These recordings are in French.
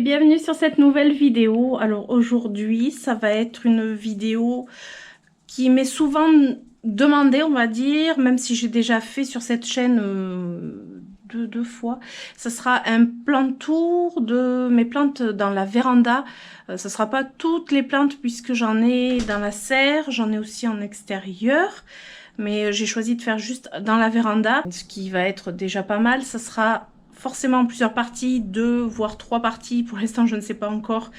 bienvenue sur cette nouvelle vidéo. Alors aujourd'hui, ça va être une vidéo qui m'est souvent demandée, on va dire, même si j'ai déjà fait sur cette chaîne deux fois. Ça sera un plan tour de mes plantes dans la véranda. Ça sera pas toutes les plantes puisque j'en ai dans la serre, j'en ai aussi en extérieur. Mais j'ai choisi de faire juste dans la véranda, ce qui va être déjà pas mal. Ça sera forcément en plusieurs parties, 2 voire 3 parties. Pour l'instant, je ne sais pas encore.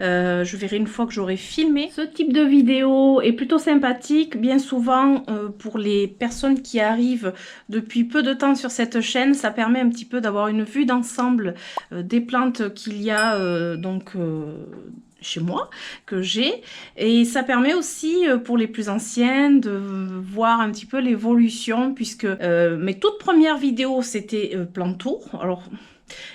Je verrai une fois que j'aurai filmé. Ce type de vidéo est plutôt sympathique. Bien souvent, pour les personnes qui arrivent depuis peu de temps sur cette chaîne, ça permet un petit peu d'avoir une vue d'ensemble des plantes qu'il y a chez moi, que j'ai, et ça permet aussi pour les plus anciennes de voir un petit peu l'évolution, puisque mes toutes premières vidéos c'était plan tour. Alors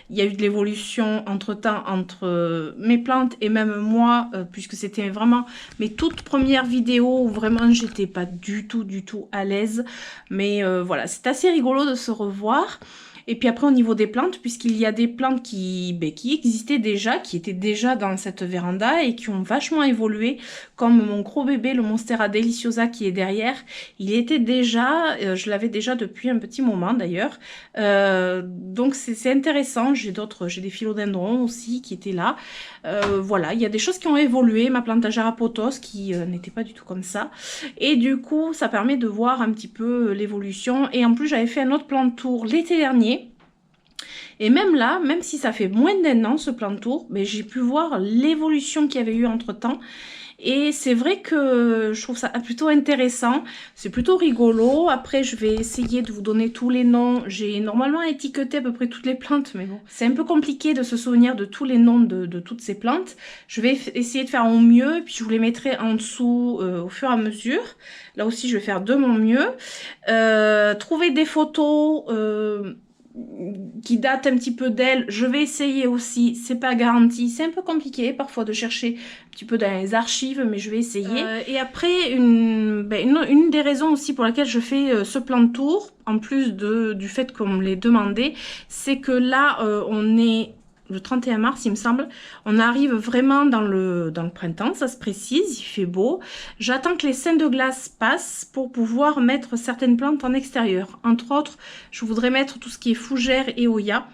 il y a eu de l'évolution entre-temps entre mes plantes et même moi, puisque c'était vraiment mes toutes premières vidéos où vraiment j'étais pas du tout à l'aise, mais voilà, c'est assez rigolo de se revoir. Et puis après au niveau des plantes, puisqu'il y a des plantes qui existaient déjà, qui étaient déjà dans cette véranda et qui ont vachement évolué, comme mon gros bébé, le Monstera Deliciosa qui est derrière. Il était déjà, je l'avais déjà depuis un petit moment d'ailleurs. Donc c'est intéressant, j'ai des philodendrons aussi qui étaient là. Voilà, il y a des choses qui ont évolué, ma plante Agerapotos qui n'était pas du tout comme ça. Et du coup, ça permet de voir un petit peu l'évolution. Et en plus, j'avais fait un autre plan de tour l'été dernier. Et même là, même si ça fait moins d'1 an ce plan de tour, mais j'ai pu voir l'évolution qu'il y avait eu entre temps. Et c'est vrai que je trouve ça plutôt intéressant, c'est plutôt rigolo. Après, je vais essayer de vous donner tous les noms. J'ai normalement étiqueté à peu près toutes les plantes, mais bon, c'est un peu compliqué de se souvenir de tous les noms de toutes ces plantes. Je vais essayer de faire au mieux, et puis je vous les mettrai en dessous au fur et à mesure. Là aussi, je vais faire de mon mieux. Trouver des photos qui date un petit peu d'elle, je vais essayer aussi, c'est pas garanti, c'est un peu compliqué parfois de chercher un petit peu dans les archives, mais je vais essayer. Et après, une des raisons aussi pour laquelle je fais ce plan de tour, en plus du fait qu'on me l'ait demandé, c'est que là, on est le 31 mars, il me semble. On arrive vraiment dans le printemps, ça se précise, il fait beau. J'attends que les seins de glace passent pour pouvoir mettre certaines plantes en extérieur. Entre autres, je voudrais mettre tout ce qui est fougère et Hoya.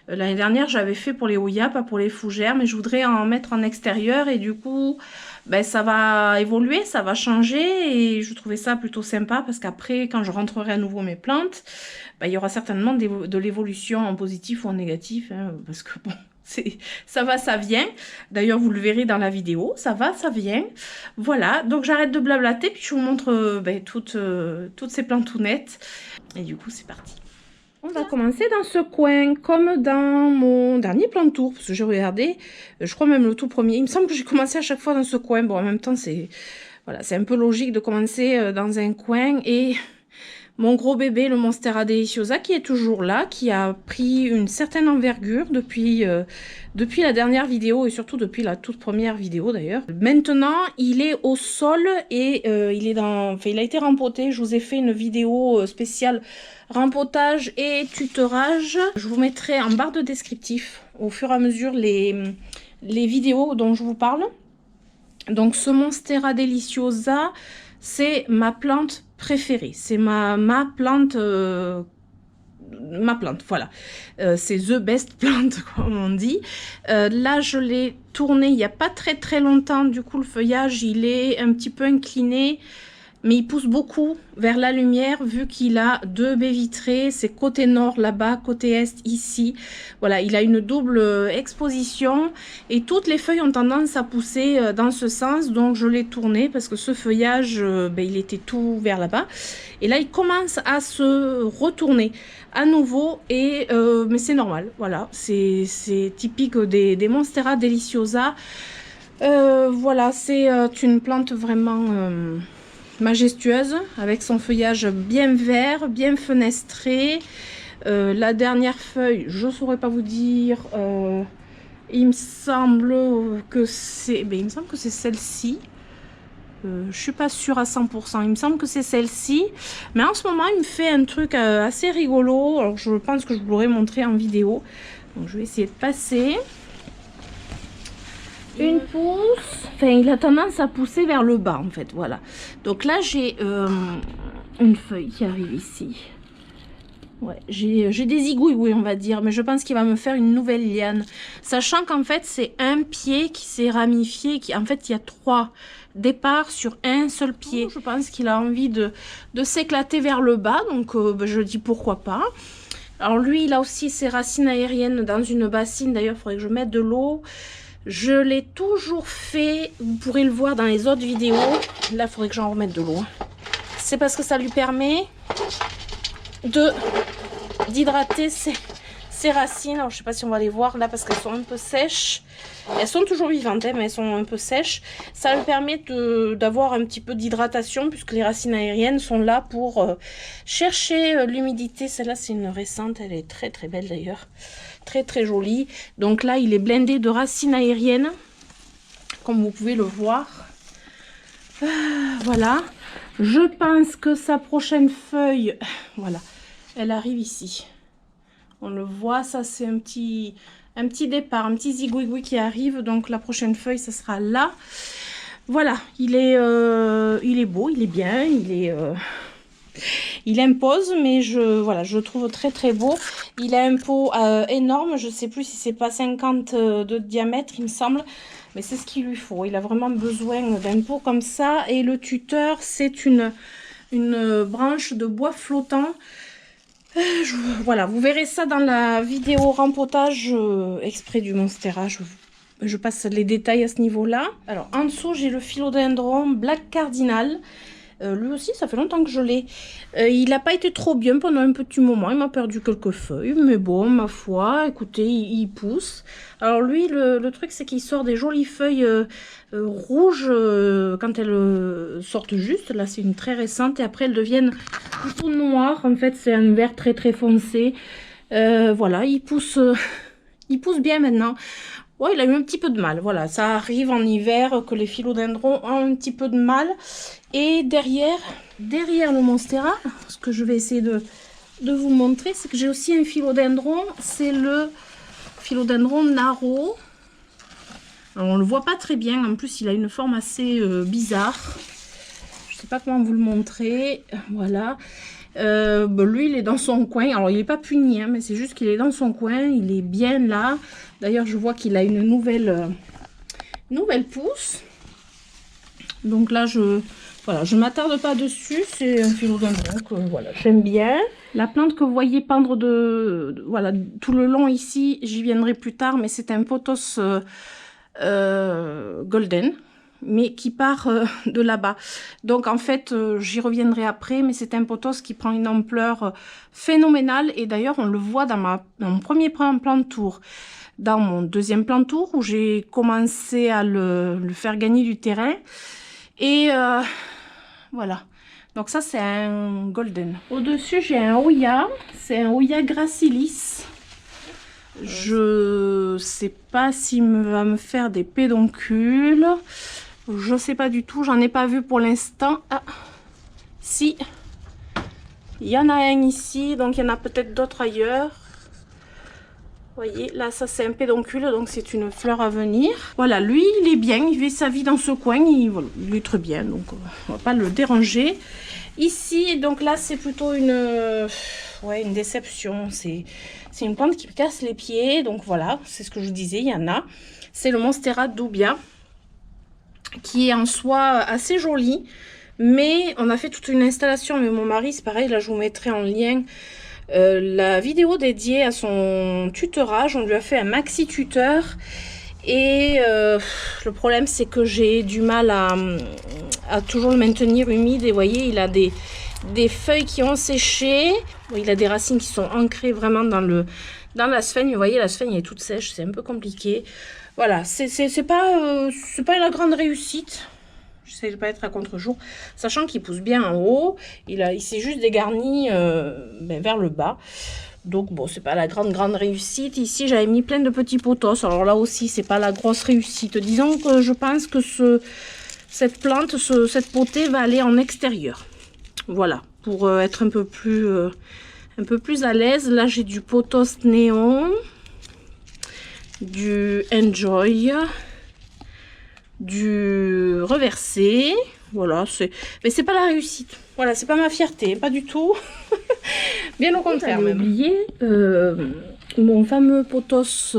L'année dernière, j'avais fait pour les Hoya, pas pour les fougères, mais je voudrais en mettre en extérieur et du coup, ben, ça va évoluer, ça va changer et je trouvais ça plutôt sympa parce qu'après, quand je rentrerai à nouveau mes plantes, ben, il y aura certainement de l'évolution en positif ou en négatif, hein, parce que bon, ça va, ça vient. D'ailleurs, vous le verrez dans la vidéo, ça va, ça vient. Voilà, donc j'arrête de blablater puis je vous montre toutes ces plantounettes et du coup, c'est parti. On va commencer dans ce coin, comme dans mon dernier plan de tour, parce que j'ai regardé, je crois même le tout premier. Il me semble que j'ai commencé à chaque fois dans ce coin. Bon, en même temps, c'est voilà, c'est un peu logique de commencer dans un coin. Et mon gros bébé, le Monstera Deliciosa, qui est toujours là, qui a pris une certaine envergure depuis la dernière vidéo et surtout depuis la toute première vidéo d'ailleurs. Maintenant, il est au sol et il a été rempoté. Je vous ai fait une vidéo spéciale rempotage et tutorage. Je vous mettrai en barre de descriptif au fur et à mesure les vidéos dont je vous parle. Donc ce Monstera Deliciosa, c'est ma plante préférée. C'est ma plante... voilà. C'est the best plant, comme on dit. Là, je l'ai tourné il n'y a pas très longtemps. Du coup, le feuillage, il est un petit peu incliné. Mais il pousse beaucoup vers la lumière vu qu'il a 2 baies vitrées. C'est côté nord là-bas, côté est ici. Voilà, il a une double exposition et toutes les feuilles ont tendance à pousser dans ce sens. Donc je l'ai tourné parce que ce feuillage, il était tout vers là-bas. Et là, il commence à se retourner à nouveau. Mais c'est normal, voilà. C'est typique des Monstera Deliciosa. Voilà, c'est une plante vraiment... majestueuse avec son feuillage bien vert, bien fenestré. La dernière feuille, je ne saurais pas vous dire. Il me semble que c'est celle-ci. Je suis pas sûre à 100%. Il me semble que c'est celle-ci. Mais en ce moment, il me fait un truc assez rigolo. Alors, je pense que je vous l'aurais montré en vidéo. Donc, je vais essayer de passer. une pousse. Enfin, il a tendance à pousser vers le bas en fait, voilà. Donc là, j'ai une feuille qui arrive ici. Ouais, j'ai des zigouilles, on va dire, mais je pense qu'il va me faire une nouvelle liane. Sachant qu'en fait, c'est un pied qui s'est ramifié, en fait, il y a 3 départs sur un seul pied. Je pense qu'il a envie de s'éclater vers le bas, donc je dis pourquoi pas. Alors lui, il a aussi ses racines aériennes dans une bassine. D'ailleurs, il faudrait que je mette de l'eau. Je l'ai toujours fait, vous pourrez le voir dans les autres vidéos. Là, il faudrait que j'en remette de l'eau. C'est parce que ça lui permet d'hydrater ses racines. Alors je sais pas si on va les voir là parce qu'elles sont un peu sèches. Elles sont toujours vivantes hein, mais elles sont un peu sèches. Ça lui permet d'avoir un petit peu d'hydratation puisque les racines aériennes sont là pour chercher l'humidité. Celle-là c'est une récente, elle est très très belle d'ailleurs, très très jolie. Donc là il est blindé de racines aériennes comme vous pouvez le voir. Voilà, je pense que sa prochaine feuille, voilà, elle arrive ici. On le voit, ça c'est un petit départ, un petit zigouigoui qui arrive. Donc la prochaine feuille, ça sera là. Voilà, il est beau, il est bien, il impose, mais voilà, je le trouve très très beau. Il a un pot énorme, je sais plus si c'est pas 50 de diamètre, il me semble. Mais c'est ce qu'il lui faut. Il a vraiment besoin d'un pot comme ça. Et le tuteur, c'est une branche de bois flottant. Voilà, vous verrez ça dans la vidéo rempotage exprès du Monstera. Je passe les détails à ce niveau-là. Alors, en dessous, j'ai le philodendron Black Cardinal. Lui aussi, ça fait longtemps que je l'ai. Il n'a pas été trop bien pendant un petit moment. Il m'a perdu quelques feuilles. Mais bon, ma foi, écoutez, il pousse. Alors lui, le truc, c'est qu'il sort des jolies feuilles rouges quand elles sortent juste. Là, c'est une très récente. Et après, elles deviennent plutôt noires. En fait, c'est un vert très, très foncé. Voilà, il pousse bien maintenant. Ouais, il a eu un petit peu de mal. Voilà, ça arrive en hiver que les philodendrons ont un petit peu de mal. Et derrière le Monstera, ce que je vais essayer de vous montrer, c'est que j'ai aussi un philodendron. C'est le philodendron Naro. Alors, on le voit pas très bien. En plus, il a une forme assez bizarre. Je sais pas comment vous le montrer. Voilà. Lui, il est dans son coin. Alors, il n'est pas puni, hein, mais c'est juste qu'il est dans son coin. Il est bien là. D'ailleurs, je vois qu'il a une nouvelle pousse. Donc là, voilà, je m'attarde pas dessus. C'est un philodendron que voilà, j'aime bien. La plante que vous voyez pendre voilà, tout le long ici, j'y viendrai plus tard, mais c'est un pothos golden, mais qui part de là-bas. Donc en fait, j'y reviendrai après, mais c'est un pothos qui prend une ampleur phénoménale. Et d'ailleurs, on le voit dans mon premier plan de tour. Dans mon deuxième plan de tour, où j'ai commencé à le faire gagner du terrain. Et voilà. Donc ça, c'est un golden. Au-dessus, j'ai un Ouya. C'est un Ouya gracilis. Je sais pas s'il va me faire des pédoncules. Je sais pas du tout. J'en ai pas vu pour l'instant. Ah, si. Il y en a un ici. Donc, il y en a peut-être d'autres ailleurs. Vous voyez, là, ça, c'est un pédoncule. Donc, c'est une fleur à venir. Voilà, lui, il est bien. Il vit sa vie dans ce coin. Voilà, il est très bien. Donc, on va pas le déranger. Ici, donc là, c'est plutôt une déception. C'est une plante qui me casse les pieds. Donc voilà, c'est ce que je vous disais, il y en a. C'est le Monstera Dubia, qui est en soi assez joli. Mais on a fait toute une installation avec mon mari. C'est pareil, là, je vous mettrai en lien la vidéo dédiée à son tutorage. On lui a fait un maxi tuteur. Et le problème, c'est que j'ai du mal à toujours le maintenir humide. Et vous voyez, il a des feuilles qui ont séché. Il a des racines qui sont ancrées vraiment dans la sphène. Vous voyez, la sphène est toute sèche. C'est un peu compliqué. Voilà, c'est pas la grande réussite. J'essaie de pas être à contre-jour. Sachant qu'il pousse bien en haut. Il s'est juste dégarni vers le bas. Donc bon, c'est pas la grande réussite. Ici, j'avais mis plein de petits pothos. Alors là aussi, c'est pas la grosse réussite. Disons que je pense que cette plante, cette potée va aller en extérieur. Voilà, pour être un peu plus à l'aise. Là, j'ai du pothos néon, du Enjoy. du reversé. Voilà, mais c'est pas la réussite. Voilà, c'est pas ma fierté, pas du tout. Bien au contraire. J'avais oublié mon fameux potos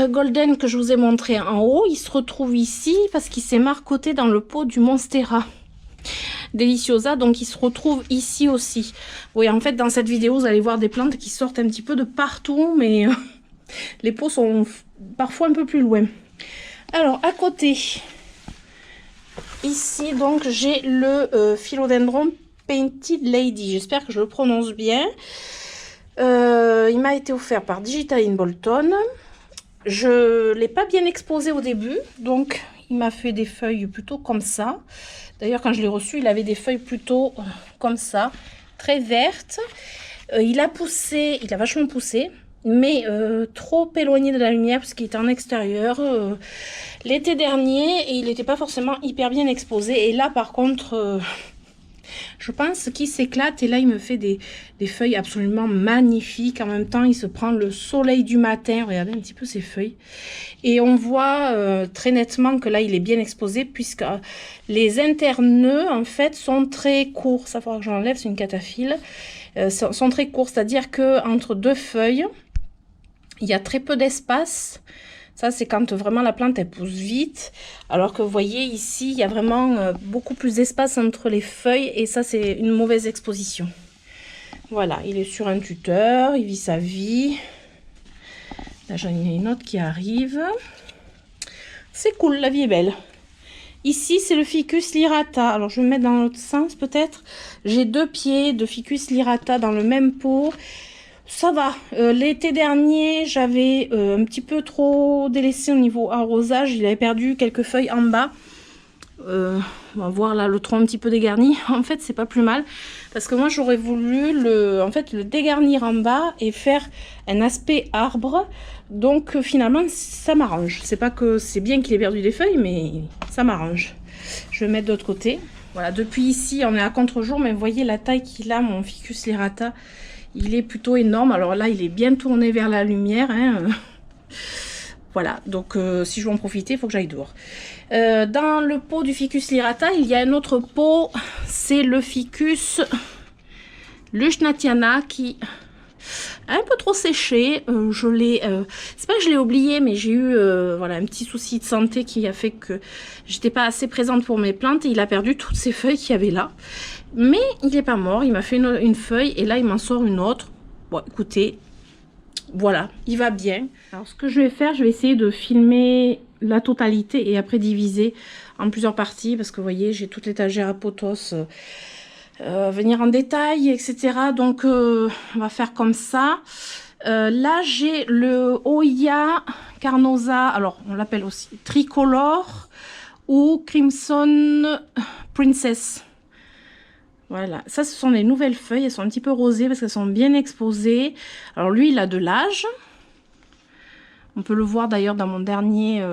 golden que je vous ai montré en haut. Il se retrouve ici parce qu'il s'est marcoté dans le pot du Monstera Deliciosa, donc il se retrouve ici aussi. Oui, en fait, dans cette vidéo, vous allez voir des plantes qui sortent un petit peu de partout, mais les pots sont parfois un peu plus loin. Alors, à côté, ici, donc, j'ai le Philodendron Painted Lady. J'espère que je le prononce bien. Il m'a été offert par Digital in Bolton. Je ne l'ai pas bien exposé au début, donc il m'a fait des feuilles plutôt comme ça. D'ailleurs, quand je l'ai reçu, il avait des feuilles plutôt comme ça, très vertes. Il a poussé, il a vachement poussé, mais trop éloigné de la lumière parce qu'il était en extérieur l'été dernier et il n'était pas forcément hyper bien exposé. Et là, par contre, je pense qu'il s'éclate et là, il me fait des feuilles absolument magnifiques. En même temps, il se prend le soleil du matin. Regardez un petit peu ses feuilles. Et on voit très nettement que là, il est bien exposé puisque les interneux, en fait, sont très courts. Ça, il faudra que j'enlève, c'est une cataphylle. Sont très courts, c'est-à-dire qu'entre deux feuilles, il y a très peu d'espace. Ça, c'est quand vraiment la plante, elle pousse vite. Alors que vous voyez ici, il y a vraiment beaucoup plus d'espace entre les feuilles. Et ça, c'est une mauvaise exposition. Voilà, il est sur un tuteur, il vit sa vie. Là, j'en ai une autre qui arrive. C'est cool, la vie est belle. Ici, c'est le Ficus lyrata. Alors, je vais me mettre dans l'autre sens, peut-être. J'ai 2 pieds de Ficus lyrata dans le même pot. Ça va. L'été dernier, j'avais un petit peu trop délaissé au niveau arrosage. Il avait perdu quelques feuilles en bas. On va voir là le tronc un petit peu dégarni. En fait, c'est pas plus mal. Parce que moi, j'aurais voulu le dégarnir en bas et faire un aspect arbre. Donc, finalement, ça m'arrange. C'est pas que c'est bien qu'il ait perdu des feuilles, mais ça m'arrange. Je vais mettre de l'autre côté. Voilà, depuis ici, on est à contre-jour, mais vous voyez la taille qu'il a, mon Ficus lyrata. Il est plutôt énorme. Alors là, il est bien tourné vers la lumière. Hein. Voilà, donc si je veux en profiter, il faut que j'aille dehors. Dans le pot du Ficus lyrata, il y a un autre pot. C'est le Ficus Lushnatiana qui a un peu trop séché. Je l'ai, c'est pas que je l'ai oublié, mais j'ai eu voilà, un petit souci de santé qui a fait que j'étais pas assez présente pour mes plantes. Et il a perdu toutes ces feuilles qu'il y avait là. Mais il n'est pas mort, il m'a fait une feuille et là il m'en sort une autre. Bon, écoutez, voilà, il va bien. Alors ce que je vais faire, je vais essayer de filmer la totalité et après diviser en plusieurs parties parce que vous voyez, j'ai toute l'étagère à potos, venir en détail, etc. Donc on va faire comme ça. Là j'ai le Oya Carnosa, alors on l'appelle aussi tricolore ou Crimson Princess. Voilà, ça ce sont les nouvelles feuilles, elles sont un petit peu rosées parce qu'elles sont bien exposées. Alors lui, il a de l'âge. On peut le voir d'ailleurs dans mon dernier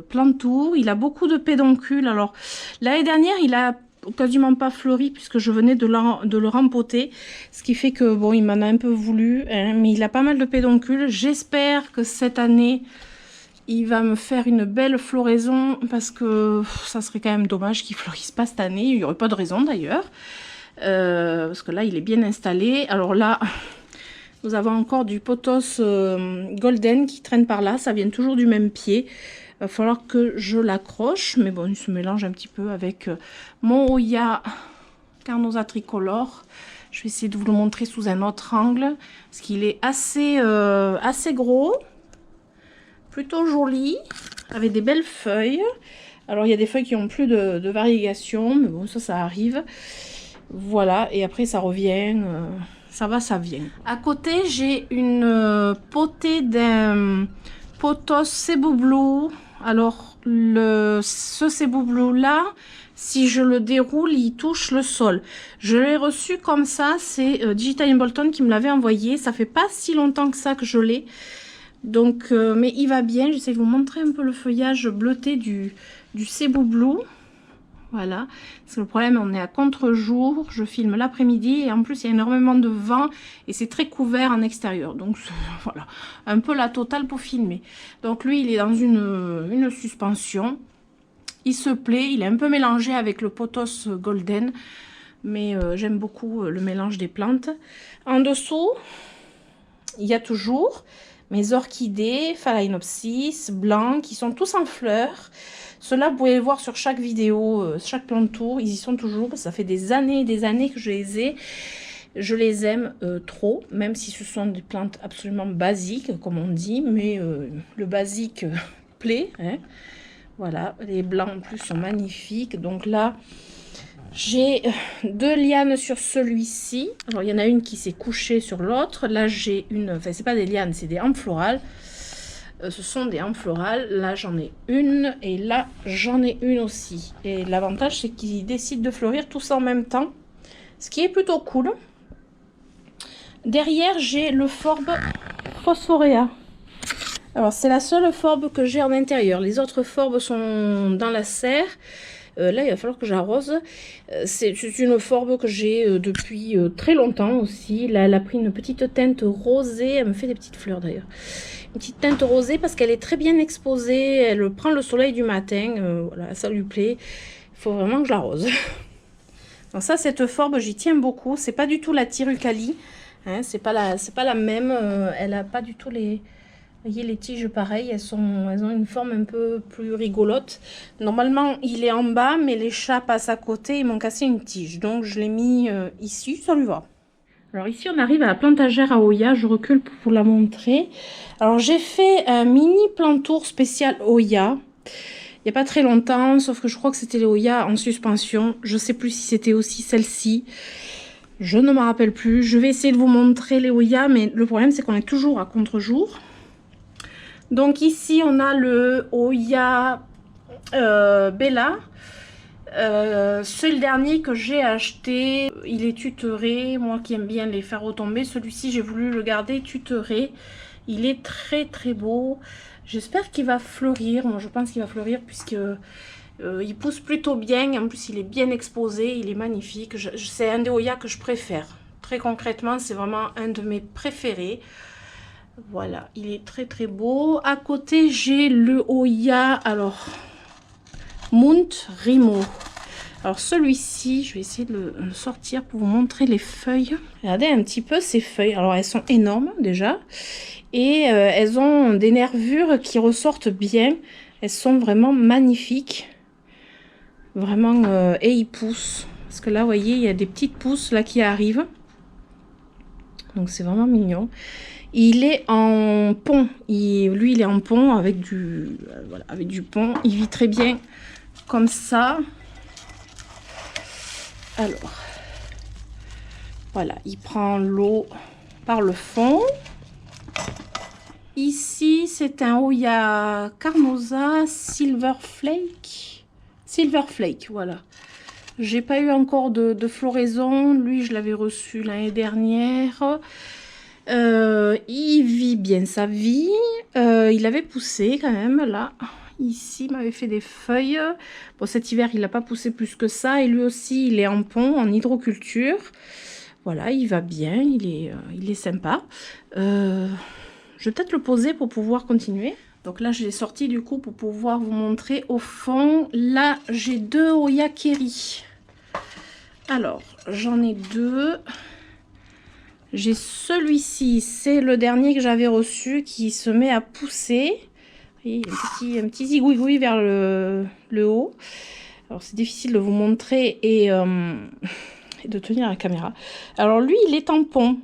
plan tour. Il a beaucoup de pédoncules. Alors l'année dernière, il a quasiment pas fleuri puisque je venais de le rempoter. Ce qui fait que bon, il m'en a un peu voulu, hein, mais il a pas mal de pédoncules. J'espère que cette année, il va me faire une belle floraison parce que ça serait quand même dommage qu'il fleurisse pas cette année. Il n'y aurait pas de raison d'ailleurs. Parce que là il est bien installé. Alors là nous avons encore du potos golden qui traîne par là, ça vient toujours du même pied. Il va falloir que je l'accroche, mais bon, il se mélange un petit peu avec mon Oya Carnosa tricolore. Je vais essayer de vous le montrer sous un autre angle parce qu'il est assez gros, plutôt joli, avec des belles feuilles. Alors il y a des feuilles qui ont plus de variegation, mais bon, ça arrive. Voilà, et après ça revient, ça va, ça vient. À côté, j'ai une potée d'un potos Cebu Blue. Alors, ce Cebu Blue là, si je le déroule, il touche le sol. Je l'ai reçu comme ça, c'est Digital in Bolton qui me l'avait envoyé. Ça fait pas si longtemps que ça que je l'ai. Donc, mais il va bien. J'essaie de vous montrer un peu le feuillage bleuté du Cebu Blue. Voilà, parce que le problème, on est à contre-jour, je filme l'après-midi et en plus il y a énormément de vent et c'est très couvert en extérieur. Donc voilà, un peu la totale pour filmer. Donc lui, il est dans une suspension. Il se plaît, il est un peu mélangé avec le pothos golden, mais j'aime beaucoup le mélange des plantes. En dessous, il y a toujours mes orchidées, phalaenopsis, blancs, qui sont tous en fleurs. Ceux-là, vous pouvez les voir sur chaque vidéo, chaque plantour, ils y sont toujours. Ça fait des années et des années que je les ai. Je les aime trop, même si ce sont des plantes absolument basiques, comme on dit, mais le basique plaît. Hein. Voilà, les blancs en plus sont magnifiques. Donc là, j'ai 2 lianes sur celui-ci. Alors, il y en a une qui s'est couchée sur l'autre. Là, j'ai une... Enfin, c'est pas des lianes, c'est des amphorales. Ce sont des amphorales. Là, j'en ai une. Et là, j'en ai une aussi. Et l'avantage, c'est qu'ils décident de fleurir tous en même temps. Ce qui est plutôt cool. Derrière, j'ai le forbe Phosphorea. Alors, c'est la seule forbe que j'ai en intérieur. Les autres forbes sont dans la serre. Là, il va falloir que j'arrose. C'est une forbe que j'ai depuis très longtemps aussi. Là, elle a pris une petite teinte rosée. Elle me fait des petites fleurs d'ailleurs. Une petite teinte rosée parce qu'elle est très bien exposée. Elle prend le soleil du matin. Voilà, ça lui plaît. Il faut vraiment que je l'arrose. Donc ça, cette forbe, j'y tiens beaucoup. C'est pas du tout la Tirucali. Hein, c'est pas la même. Elle a pas du tout les... Vous voyez, les tiges, pareil, elles ont une forme un peu plus rigolote. Normalement, il est en bas, mais les chats passent à côté, ils m'ont cassé une tige. Donc, je l'ai mis ici, ça lui va. Alors ici, on arrive à la plantagère à Oya. Je recule pour vous la montrer. Alors, j'ai fait un mini plantour spécial Oya. Il n'y a pas très longtemps, sauf que je crois que c'était les Oya en suspension. Je ne sais plus si c'était aussi celle-ci. Je ne me rappelle plus. Je vais essayer de vous montrer les Oya, mais le problème, c'est qu'on est toujours à contre-jour. Donc ici, on a le Oya Bella. C'est le dernier que j'ai acheté. Il est tutoré. Moi qui aime bien les faire retomber. Celui-ci, j'ai voulu le garder tutoré. Il est très très beau. J'espère qu'il va fleurir. Moi, je pense qu'il va fleurir puisque il pousse plutôt bien. En plus, il est bien exposé. Il est magnifique. C'est un des Oya que je préfère. Très concrètement, c'est vraiment un de mes préférés. Voilà, il est très très beau. À côté, j'ai le Oya, alors, Mount Rimo. Alors celui-ci, je vais essayer de le sortir pour vous montrer les feuilles. Regardez un petit peu ces feuilles. Alors elles sont énormes déjà. Et elles ont des nervures qui ressortent bien. Elles sont vraiment magnifiques. Vraiment, et ils poussent. Parce que là, vous voyez, il y a des petites pousses là qui arrivent. Donc c'est vraiment mignon. Il est en pont. Lui, il est en pont avec voilà, avec du pont. Il vit très bien comme ça. Alors, voilà, il prend l'eau par le fond. Ici, c'est un Oya Carnosa Silver Flake. Silver Flake, voilà. J'ai pas eu encore de floraison. Lui, je l'avais reçu l'année dernière. Il vit bien sa vie. Il avait poussé quand même là. Ici, il m'avait fait des feuilles. Bon, cet hiver, il n'a pas poussé plus que ça. Et lui aussi, il est en pont, en hydroculture. Voilà, il va bien. Il est sympa. Je vais peut-être le poser pour pouvoir continuer. Donc là, je l'ai sorti du coup pour pouvoir vous montrer au fond. Là, j'ai 2 Oya Kerry. Alors, j'en ai 2. J'ai celui-ci, c'est le dernier que j'avais reçu qui se met à pousser. Vous voyez, un petit zigouigoui vers le haut. Alors c'est difficile de vous montrer et de tenir la caméra. Alors lui, il est en pont. Vous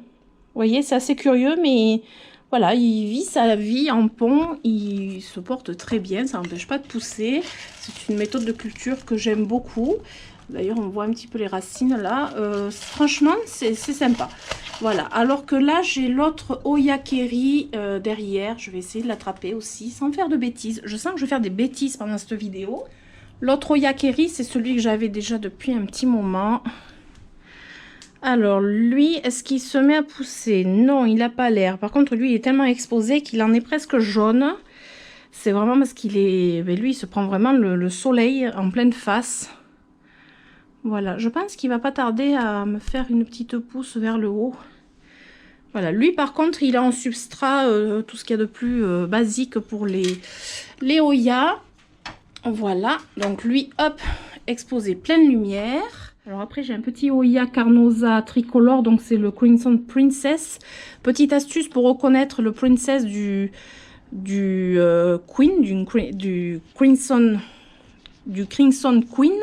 voyez, c'est assez curieux, mais voilà, il vit sa vie en pont. Il se porte très bien, ça n'empêche pas de pousser. C'est une méthode de culture que j'aime beaucoup. D'ailleurs, on voit un petit peu les racines là. Franchement, c'est sympa. Voilà, alors que là, j'ai l'autre Oya Kerry derrière. Je vais essayer de l'attraper aussi, sans faire de bêtises. Je sens que je vais faire des bêtises pendant cette vidéo. L'autre Oya Kerry, c'est celui que j'avais déjà depuis un petit moment. Alors, lui, est-ce qu'il se met à pousser? Non, il n'a pas l'air. Par contre, lui, il est tellement exposé qu'il en est presque jaune. C'est vraiment parce qu'il est... Mais lui, il se prend vraiment le soleil en pleine face. Voilà, je pense qu'il va pas tarder à me faire une petite pousse vers le haut. Voilà, lui par contre, il est en substrat, tout ce qu'il y a de plus basique pour les Oya. Voilà, donc lui, hop, exposé pleine lumière. Alors après, j'ai un petit Oya Carnosa tricolore, donc c'est le Crimson Princess. Petite astuce pour reconnaître le Princess du Queen, du Crimson Queen.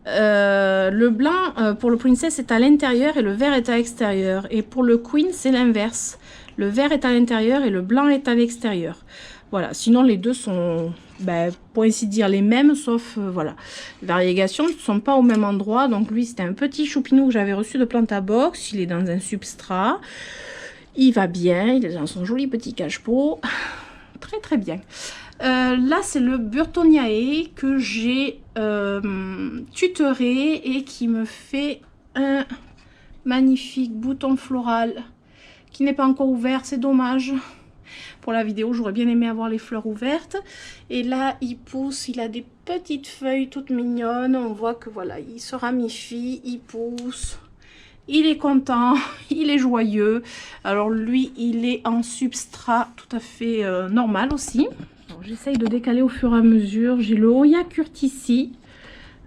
Le blanc pour le Princess est à l'intérieur et le vert est à l'extérieur. Et pour le Queen, c'est l'inverse. Le vert est à l'intérieur et le blanc est à l'extérieur. Voilà, sinon les deux sont, pour ainsi dire, les mêmes, sauf, voilà, les variations ne sont pas au même endroit. Donc lui, c'était un petit choupinou que j'avais reçu de Plantabox. Il est dans un substrat. Il va bien, il est dans son joli petit cache-pot. Très très bien. Là, c'est le Burtoniae que j'ai tutoré et qui me fait un magnifique bouton floral qui n'est pas encore ouvert, c'est dommage. Pour la vidéo, j'aurais bien aimé avoir les fleurs ouvertes. Et là, il pousse, il a des petites feuilles toutes mignonnes. On voit que voilà, il se ramifie, il pousse. Il est content, il est joyeux. Alors lui, il est en substrat tout à fait normal aussi. J'essaye de décaler au fur et à mesure. J'ai le Oya Curtici,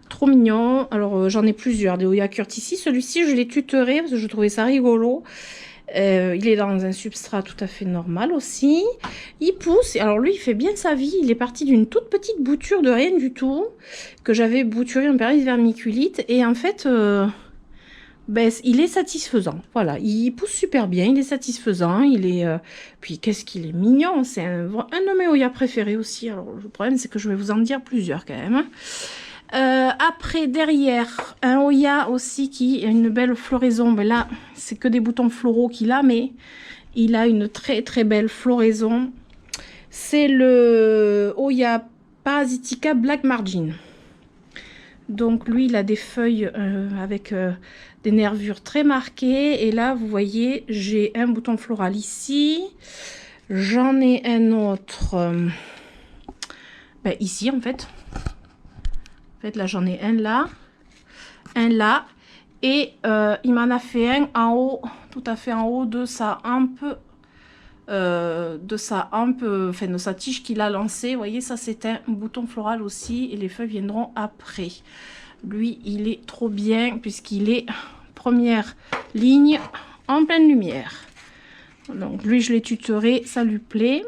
trop mignon. Alors j'en ai plusieurs des Oya Curtici. Celui-ci, je l'ai tutoré parce que je trouvais ça rigolo. Il est dans un substrat tout à fait normal aussi. Il pousse. Alors lui, il fait bien sa vie. Il est parti d'une toute petite bouture de rien du tout que j'avais bouturé en période vermiculite. Et en fait, il est satisfaisant. Voilà, il pousse super bien. Il est satisfaisant. Il est. Puis qu'est-ce qu'il est mignon. C'est un de mes Oya préférés aussi. Alors le problème, c'est que je vais vous en dire plusieurs quand même. Après, derrière, un Oya aussi qui a une belle floraison. Ben là, c'est que des boutons floraux qu'il a, mais il a une très très belle floraison. C'est le Oya Parasitica Black Margin. Donc lui, il a des feuilles avec des nervures très marquées. Et là, vous voyez, j'ai un bouton floral ici. J'en ai un autre ici, en fait. Là, j'en ai un là, et il m'en a fait un en haut, tout à fait en haut de sa hampe, de sa tige qu'il a lancée. Vous voyez, ça c'est un bouton floral aussi, et les feuilles viendront après. Lui, il est trop bien puisqu'il est première ligne en pleine lumière. Donc lui, je l'ai tutoré, ça lui plaît.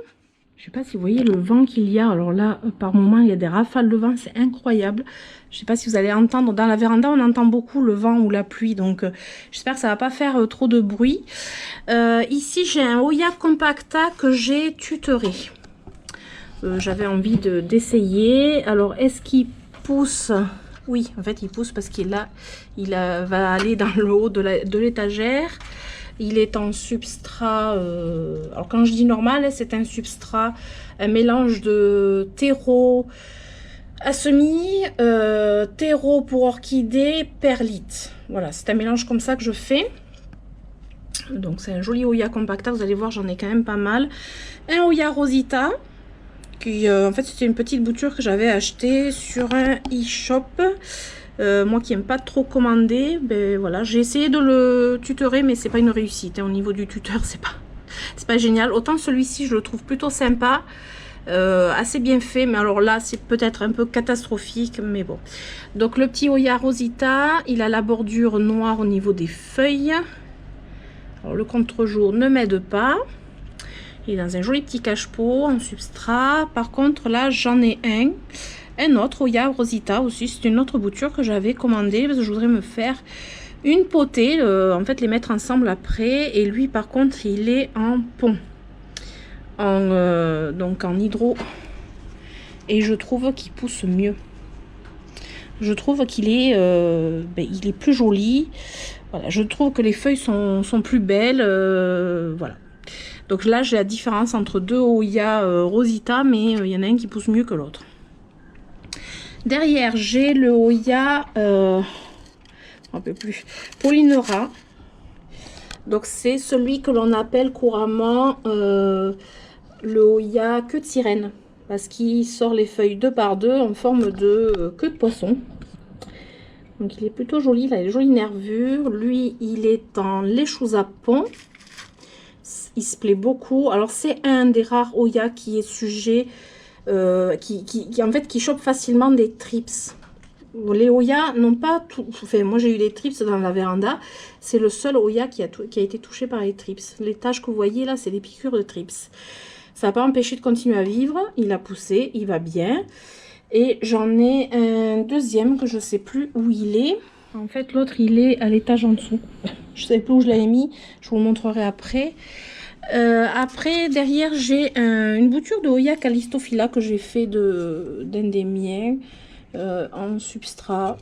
Je sais pas si vous voyez le vent qu'il y a. Alors là, par moment, il y a des rafales de vent. C'est incroyable. Je sais pas si vous allez entendre. Dans la véranda, on entend beaucoup le vent ou la pluie. Donc, j'espère que ça va pas faire trop de bruit. Ici, j'ai un Oya Compacta que j'ai tutoré. J'avais envie d'essayer. Alors, est-ce qu'il pousse? Oui, en fait, il pousse parce qu'il là, va aller dans le haut de l'étagère. Il est en substrat, alors quand je dis normal, c'est un substrat, un mélange de terreau à semis, terreau pour orchidée, perlite. Voilà, c'est un mélange comme ça que je fais. Donc c'est un joli Oya Compacta, vous allez voir, j'en ai quand même pas mal. Un Oya Rosita, qui en fait c'était une petite bouture que j'avais achetée sur un e-shop. Moi qui n'aime pas trop commander, voilà, j'ai essayé de le tutorer, mais c'est pas une réussite. Au niveau du tuteur, c'est pas génial. Autant celui-ci, je le trouve plutôt sympa, assez bien fait, mais alors là, c'est peut-être un peu catastrophique, mais bon. Donc le petit Oya Rosita, il a la bordure noire au niveau des feuilles. Alors le contre-jour ne m'aide pas. Il est dans un joli petit cache-pot en substrat. Par contre, là, j'en ai un autre Oya Rosita aussi, c'est une autre bouture que j'avais commandée parce que je voudrais me faire une potée, en fait les mettre ensemble après. Et lui par contre il est en pont, donc en hydro, et je trouve qu'il pousse mieux. Je trouve qu'il est, il est plus joli. Voilà, je trouve que les feuilles sont plus belles, voilà. Donc là j'ai la différence entre deux Oya Rosita, mais il y en a un qui pousse mieux que l'autre. Derrière, j'ai le Oya, un peu plus, Polynera. Donc, c'est celui que l'on appelle couramment le Oya queue de sirène. Parce qu'il sort les feuilles deux par deux en forme de queue de poisson. Donc il est plutôt joli, il a des jolies nervures. Lui, il est en Lechuza Pon. Il se plaît beaucoup. Alors c'est un des rares Oya qui est sujet, en fait qui chope facilement des trips. Les Oya n'ont pas tout. Enfin, moi j'ai eu des trips dans la véranda. C'est le seul Oya qui a été touché par les trips. Les taches que vous voyez là, c'est des piqûres de trips. Ça n'a pas empêché de continuer à vivre. Il a poussé, il va bien. Et j'en ai un deuxième que je ne sais plus où il est. En fait, l'autre, il est à l'étage en dessous. Je ne sais plus où je l'avais mis. Je vous le montrerai après. Après, derrière, j'ai une bouture de Oya Callistophila que j'ai fait d'un des miens en substrat.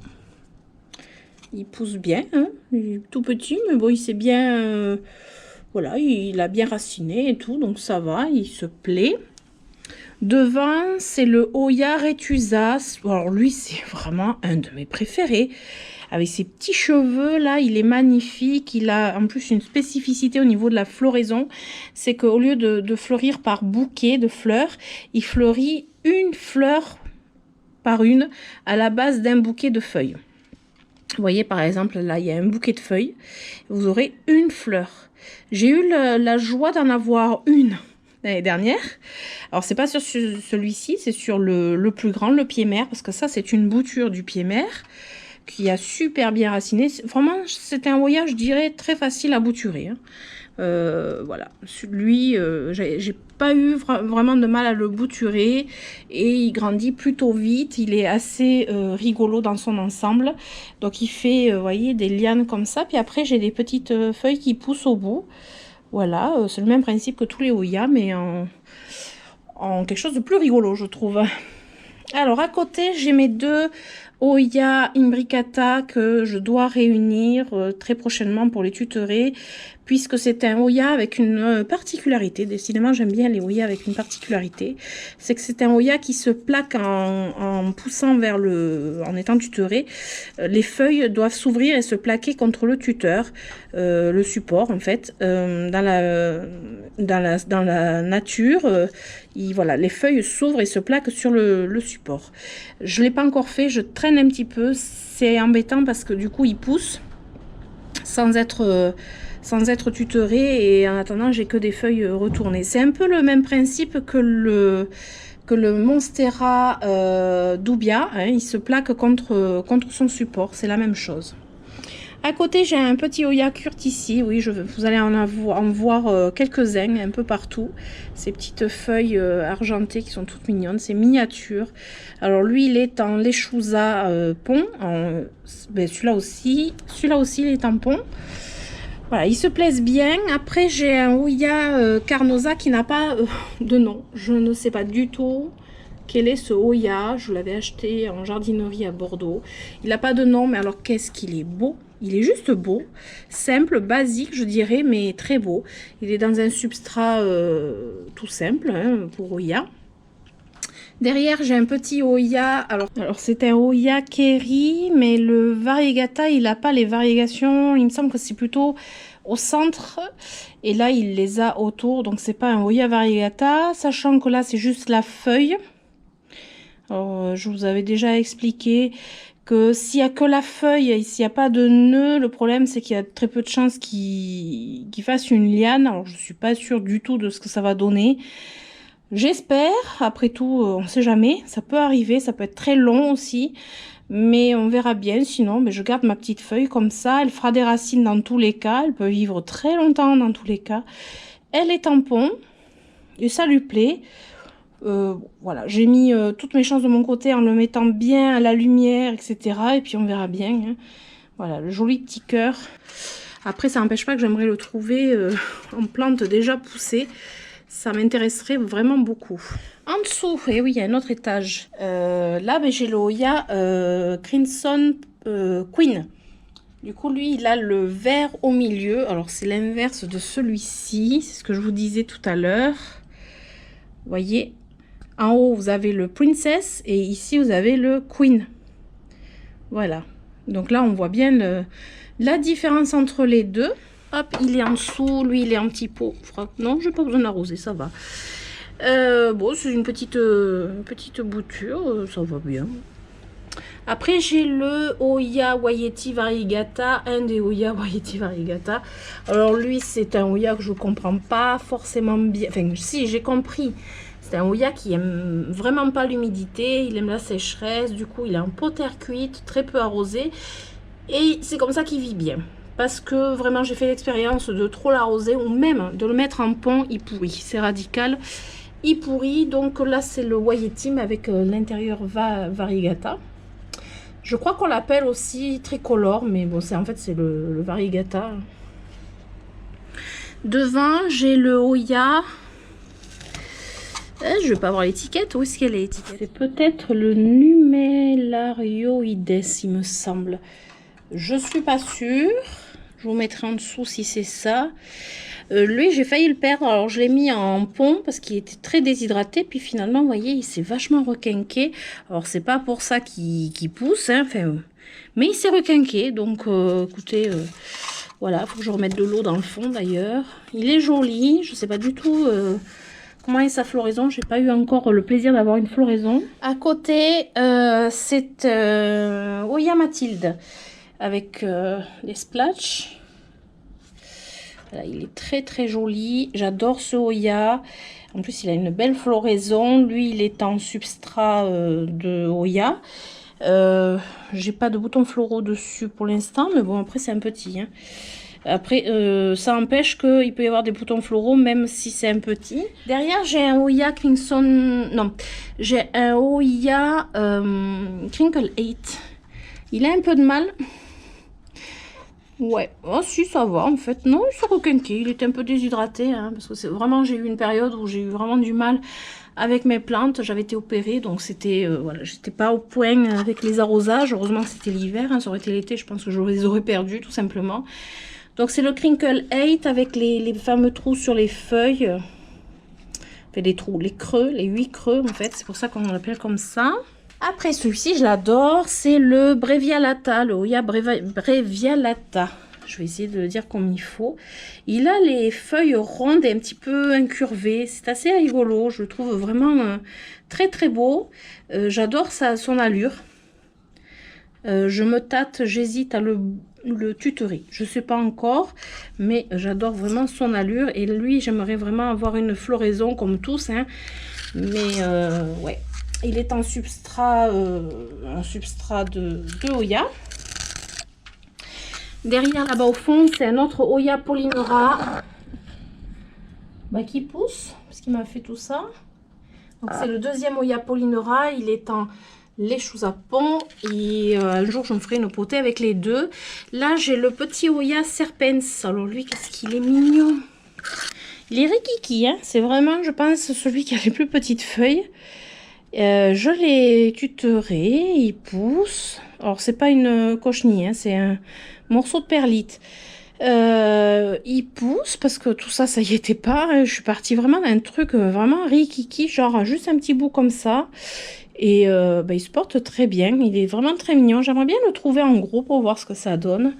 Il pousse bien. Hein, il est tout petit, mais bon, il s'est bien... voilà, il a bien raciné et tout. Donc, ça va, il se plaît. Devant, c'est le Oya Retusa. Alors lui, c'est vraiment un de mes préférés. Avec ses petits cheveux, là, il est magnifique. Il a en plus une spécificité au niveau de la floraison. C'est qu'au lieu de fleurir par bouquet de fleurs, il fleurit une fleur par une à la base d'un bouquet de feuilles. Vous voyez, par exemple, là, il y a un bouquet de feuilles. Vous aurez une fleur. J'ai eu la joie d'en avoir une l'année dernière. Alors, c'est pas sur celui-ci, c'est sur le plus grand, le pied mère, parce que ça, c'est une bouture du pied mère qui a super bien raciné. Vraiment, c'était un voyage, je dirais, très facile à bouturer. Hein. Voilà, lui, j'ai pas eu vraiment de mal à le bouturer et il grandit plutôt vite. Il est assez rigolo dans son ensemble. Donc, il fait, vous voyez, des lianes comme ça. Puis après, j'ai des petites feuilles qui poussent au bout. Voilà, c'est le même principe que tous les Oya, mais en quelque chose de plus rigolo, je trouve. Alors, à côté, j'ai mes deux Oya imbricata que je dois réunir très prochainement pour les tutorer, puisque c'est un Oya avec une particularité. Décidément, j'aime bien les Oya avec une particularité. C'est que c'est un Oya qui se plaque en poussant vers en étant tutoré. Les feuilles doivent s'ouvrir et se plaquer contre le tuteur, le support en fait. Dans la nature, voilà, les feuilles s'ouvrent et se plaquent sur le support. Je ne l'ai pas encore fait, je traîne un petit peu. C'est embêtant parce que du coup, il pousse sans être tutoré et en attendant, j'ai que des feuilles retournées. C'est un peu le même principe que le Monstera Dubia. Hein, il se plaque contre son support, c'est la même chose. À côté, j'ai un petit Oya Curtici. Oui, vous allez en voir quelques-uns un peu partout. Ces petites feuilles argentées qui sont toutes mignonnes. C'est miniature. Alors, lui, il est en Lechuza Pon. Celui-là aussi, il est en pont. Voilà, ils se plaisent bien. Après, j'ai un Oya Carnosa qui n'a pas de nom. Je ne sais pas du tout quel est ce Oya. Je l'avais acheté en jardinerie à Bordeaux. Il n'a pas de nom, mais alors qu'est-ce qu'il est beau. Il est juste beau, simple, basique, je dirais, mais très beau. Il est dans un substrat tout simple hein, pour Oya. Derrière, j'ai un petit Oya. Alors c'est un Oya Kerry, mais le variegata, il n'a pas les variégations. Il me semble que c'est plutôt au centre. Et là, il les a autour. Donc, c'est pas un Oya variegata. Sachant que là, c'est juste la feuille. Alors, je vous avais déjà expliqué que s'il n'y a que la feuille et s'il n'y a pas de nœud, le problème c'est qu'il y a très peu de chances qu'il fasse une liane. Alors je suis pas sûre du tout de ce que ça va donner. J'espère, après tout on sait jamais, ça peut arriver, ça peut être très long aussi, mais on verra bien. Sinon je garde ma petite feuille comme ça, elle fera des racines dans tous les cas, elle peut vivre très longtemps dans tous les cas. Elle est tampon et ça lui plaît. Voilà, j'ai mis toutes mes chances de mon côté en le mettant bien à la lumière, etc. Et puis on verra bien. Hein. Voilà, le joli petit cœur. Après, ça n'empêche pas que j'aimerais le trouver en plante déjà poussée. Ça m'intéresserait vraiment beaucoup. En dessous, et oui, il y a un autre étage. Là, j'ai le Oya Crimson Queen. Du coup, lui, il a le vert au milieu. Alors, c'est l'inverse de celui-ci. C'est ce que je vous disais tout à l'heure. Vous voyez ? En haut, vous avez le Princess et ici, vous avez le Queen. Voilà. Donc là, on voit bien la différence entre les deux. Hop, il est en dessous. Lui, il est en petit pot. Non, je n'ai pas besoin d'arroser, ça va. Bon, c'est une petite bouture. Ça va bien. Après, j'ai le Oya Wayeti Variegata, un des Oya Wayeti Variegata. Alors lui, c'est un Oya que je comprends pas forcément bien. Enfin, si, j'ai compris. C'est un Oya qui aime vraiment pas l'humidité, il aime la sécheresse. Du coup, il est en pot terre cuite, très peu arrosé. Et c'est comme ça qu'il vit bien. Parce que vraiment, j'ai fait l'expérience de trop l'arroser ou même de le mettre en pont, il pourrit. C'est radical. Il pourrit. Donc là, c'est le Wayeti avec l'intérieur Variegata. Je crois qu'on l'appelle aussi tricolore, mais bon, en fait, c'est le Variegata. Devant, j'ai le Oya. Je vais pas voir l'étiquette. Où est-ce qu'elle est, l'étiquette? C'est peut-être le Numelarioides, il me semble. Je suis pas sûre. Je vous mettrai en dessous si c'est ça. Lui, j'ai failli le perdre. Alors, je l'ai mis en pont parce qu'il était très déshydraté. Puis finalement, vous voyez, il s'est vachement requinqué. Alors, c'est pas pour ça qu'il pousse. Hein, enfin, mais il s'est requinqué. Donc, écoutez, voilà, il faut que je remette de l'eau dans le fond d'ailleurs. Il est joli. Je sais pas du tout comment est sa floraison. J'ai pas eu encore le plaisir d'avoir une floraison. À côté, c'est Oya Mathilde avec les splashs. Voilà, il est très très joli. J'adore ce Oya. En plus, il a une belle floraison. Lui, il est en substrat de Oya. J'ai pas de boutons floraux dessus pour l'instant, mais bon, après, c'est un petit. Hein. Après, ça empêche qu'il peut y avoir des boutons floraux, même si c'est un petit. Derrière, j'ai un Oya Crimson. Non, j'ai un Oya Crinkle 8. Il a un peu de mal. Ouais, oh si ça va en fait, non il s'est requinqué, il était un peu déshydraté, hein, parce que c'est vraiment, j'ai eu une période où j'ai eu vraiment du mal avec mes plantes, j'avais été opérée, donc c'était, voilà, j'étais pas au point avec les arrosages, heureusement que c'était l'hiver, hein, ça aurait été l'été, je pense que je les aurais perdus tout simplement. Donc c'est le Crinkle 8 avec les fameux trous sur les feuilles, enfin les trous, les creux, les 8 creux en fait, c'est pour ça qu'on l'appelle comme ça. Après celui-ci, je l'adore, c'est le Brevialata, le Oya Brevialata. Je vais essayer de le dire comme il faut. Il a les feuilles rondes et un petit peu incurvées. C'est assez rigolo, je le trouve vraiment très très beau. J'adore son allure. Je me tâte, j'hésite à le tutorer. Je ne sais pas encore, mais j'adore vraiment son allure. Et lui, j'aimerais vraiment avoir une floraison comme tous. Hein. Mais ouais. Il est en substrat de Oya. Derrière, là-bas au fond, c'est un autre Oya Polynera qui pousse, parce qu'il m'a fait tout ça. Donc c'est le deuxième Oya Polynera. Il est en léchusapon. Et un jour, je me ferai une potée avec les deux. Là, j'ai le petit Oya Serpens. Alors lui, qu'est-ce qu'il est mignon. Il est rikiki, hein. C'est vraiment, je pense, celui qui a les plus petites feuilles. Je l'ai tutoré, il pousse. Alors, c'est pas une cochenille, hein, c'est un morceau de perlite. Il pousse parce que tout ça, ça y était pas. Hein. Je suis partie vraiment d'un truc vraiment rikiki, genre juste un petit bout comme ça. Et il se porte très bien. Il est vraiment très mignon. J'aimerais bien le trouver en gros pour voir ce que ça donne.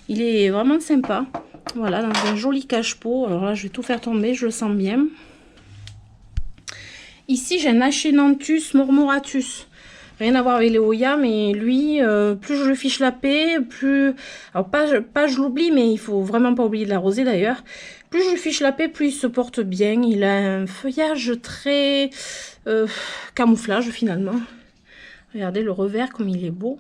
Il est vraiment sympa. Voilà, dans un joli cache-pot. Alors là, je vais tout faire tomber, je le sens bien. Ici, j'ai un Achenanthus murmuratus. Rien à voir avec les Oya, mais lui, plus je le fiche la paix, plus... Alors, pas je l'oublie, mais il faut vraiment pas oublier de l'arroser d'ailleurs. Plus je le fiche la paix, plus il se porte bien. Il a un feuillage très camouflage, finalement. Regardez le revers, comme il est beau.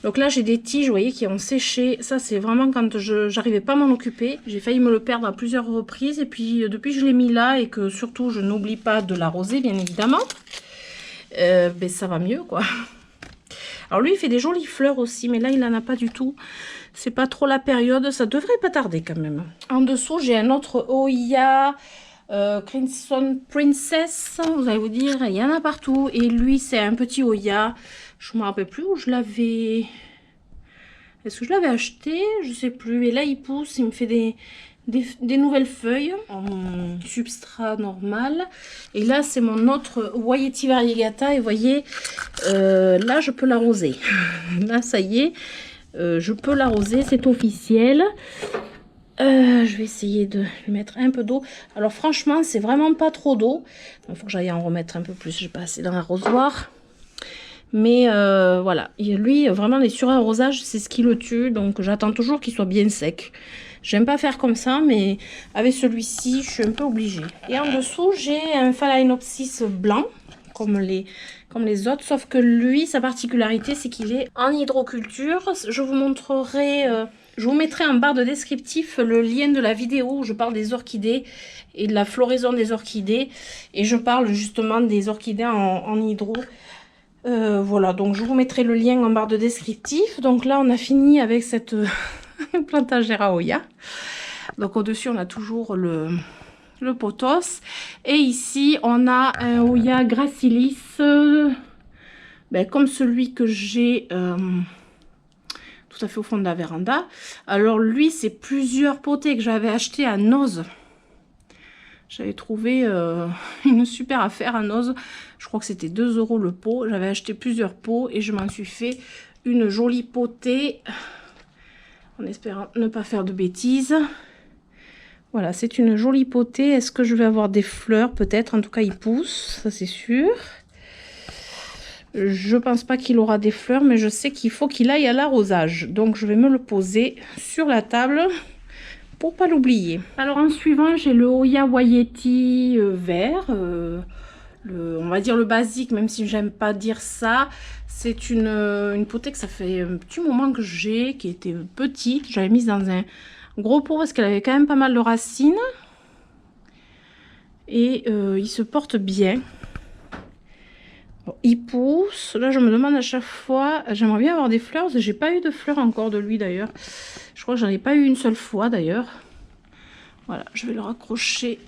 Donc là, j'ai des tiges, vous voyez, qui ont séché. Ça, c'est vraiment quand j'arrivais pas à m'en occuper. J'ai failli me le perdre à plusieurs reprises. Et puis, depuis que je l'ai mis là et que surtout, je n'oublie pas de l'arroser, bien évidemment, ça va mieux, quoi. Alors lui, il fait des jolies fleurs aussi, mais là, il n'en a pas du tout. C'est pas trop la période. Ça devrait pas tarder, quand même. En dessous, j'ai un autre Oya Crimson Princess. Vous allez vous dire, il y en a partout. Et lui, c'est un petit Oya. Je me rappelle plus où je l'avais... Est-ce que je l'avais acheté? Je sais plus. Et là, il pousse. Il me fait des nouvelles feuilles en substrat normal. Et là, c'est mon autre Wayeti Variegata. Et vous voyez, là, je peux l'arroser. Là, ça y est. Je peux l'arroser. C'est officiel. Je vais essayer de lui mettre un peu d'eau. Alors, franchement, c'est vraiment pas trop d'eau. Il faut que j'aille en remettre un peu plus. J'ai pas assez dans l'arrosoir. Mais voilà, et lui, vraiment, les surarrosages, c'est ce qui le tue. Donc, j'attends toujours qu'il soit bien sec. J'aime pas faire comme ça, mais avec celui-ci, je suis un peu obligée. Et en dessous, j'ai un Phalaenopsis blanc, comme les autres. Sauf que lui, sa particularité, c'est qu'il est en hydroculture. Je vous montrerai... je vous mettrai en barre de descriptif le lien de la vidéo où je parle des orchidées et de la floraison des orchidées. Et je parle justement des orchidées en hydro. Voilà, donc je vous mettrai le lien en barre de descriptif. Donc là, on a fini avec cette Plantagera Hoya. Donc au-dessus, on a toujours le pothos. Et ici, on a un Hoya gracilis, comme celui que j'ai tout à fait au fond de la véranda. Alors lui, c'est plusieurs potées que j'avais acheté à Noz. J'avais trouvé une super affaire à Noz. Je crois que c'était 2 € le pot. J'avais acheté plusieurs pots et je m'en suis fait une jolie potée. En espérant ne pas faire de bêtises. Voilà, c'est une jolie potée. Est-ce que je vais avoir des fleurs? Peut-être. En tout cas, il pousse. Ça, c'est sûr. Je pense pas qu'il aura des fleurs, mais je sais qu'il faut qu'il aille à l'arrosage. Donc, je vais me le poser sur la table pour pas l'oublier. Alors en suivant, j'ai le Hoya Waieti vert, on va dire le basique, même si j'aime pas dire ça. C'est une potée que ça fait un petit moment que j'ai, qui était petite. J'avais mise dans un gros pot parce qu'elle avait quand même pas mal de racines. Et il se porte bien. Bon, il pousse. Là, je me demande à chaque fois, j'aimerais bien avoir des fleurs. J'ai pas eu de fleurs encore de lui d'ailleurs. Je crois que j'en ai pas eu une seule fois d'ailleurs. Voilà, je vais le raccrocher.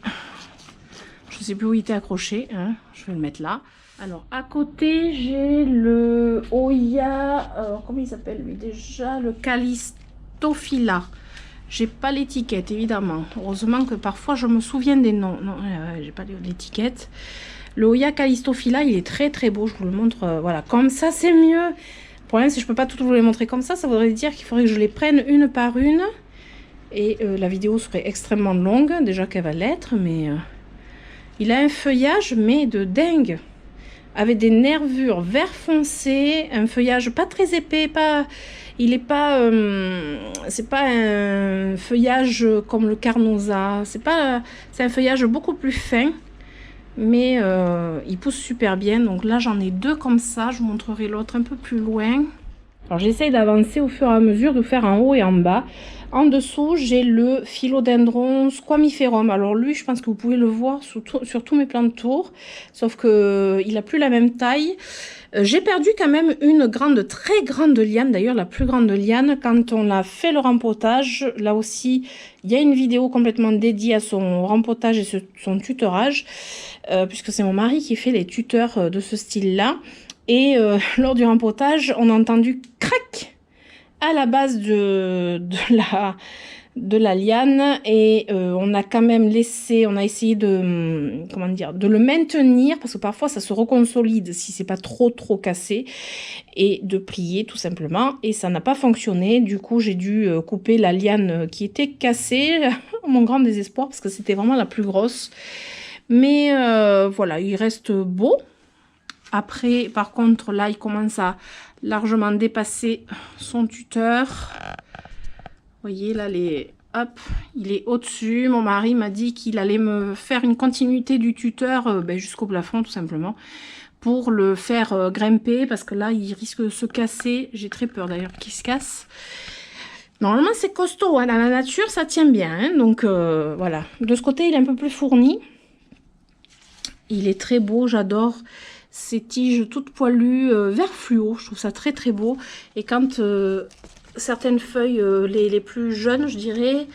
Je sais plus où il était accroché. Hein. Je vais le mettre là. Alors, à côté, j'ai le Hoya. Alors, comment il s'appelle lui déjà? Le Callistophila. J'ai pas l'étiquette, évidemment. Heureusement que parfois, je me souviens des noms. Non, j'ai pas l'étiquette. Le Hoya Callistophila, il est très très beau. Je vous le montre. Voilà, comme ça, c'est mieux. Le problème, c'est que je peux pas tout vous les montrer comme ça. Ça voudrait dire qu'il faudrait que je les prenne une par une. Et la vidéo serait extrêmement longue. Déjà qu'elle va l'être, mais... il a un feuillage, mais de dingue. Avec des nervures vert foncé. Un feuillage pas très épais. Il est pas... c'est pas un feuillage comme le Carnosa. C'est un feuillage beaucoup plus fin. Mais il pousse super bien. Donc là, j'en ai 2 comme ça. Je vous montrerai l'autre un peu plus loin. Alors j'essaye d'avancer au fur et à mesure, de faire en haut et en bas. En dessous, j'ai le Philodendron squamiferum. Alors lui, je pense que vous pouvez le voir sur tous mes plans de tour. Sauf que il a plus la même taille. J'ai perdu quand même une très grande liane. D'ailleurs, la plus grande liane, quand on a fait le rempotage. Là aussi, il y a une vidéo complètement dédiée à son rempotage et son tutorage. Puisque c'est mon mari qui fait les tuteurs de ce style-là. Et lors du rempotage, on a entendu crac à la base de la liane. Et on a quand même on a essayé de, comment dire, de le maintenir. Parce que parfois, ça se reconsolide si c'est pas trop cassé. Et de plier tout simplement. Et ça n'a pas fonctionné. Du coup, j'ai dû couper la liane qui était cassée. Mon grand désespoir, parce que c'était vraiment la plus grosse. Mais voilà, il reste beau. Après, par contre, là, il commence à largement dépasser son tuteur. Vous voyez, là, hop, il est au-dessus. Mon mari m'a dit qu'il allait me faire une continuité du tuteur jusqu'au plafond, tout simplement, pour le faire grimper, parce que là, il risque de se casser. J'ai très peur, d'ailleurs, qu'il se casse. Normalement, c'est costaud. Hein. Dans la nature, ça tient bien. Hein. Donc, voilà. De ce côté, il est un peu plus fourni. Il est très beau, j'adore. Ces tiges toutes poilues, vert fluo, je trouve ça très très beau. Et quand certaines feuilles, les plus jeunes, je dirais,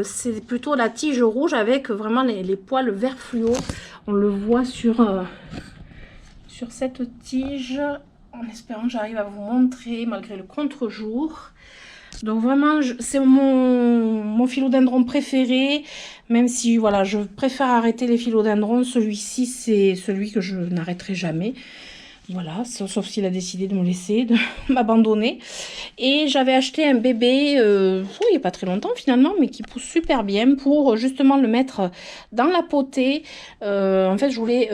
c'est plutôt la tige rouge avec vraiment les poils vert fluo. On le voit sur cette tige, en espérant que j'arrive à vous montrer malgré le contre-jour. Donc vraiment, c'est mon philodendron préféré, même si voilà, je préfère arrêter les philodendrons. Celui-ci, c'est celui que je n'arrêterai jamais. Voilà, sauf s'il a décidé de me laisser, de m'abandonner. Et j'avais acheté un bébé, il n'y a pas très longtemps finalement, mais qui pousse super bien pour justement le mettre dans la potée. En fait, je voulais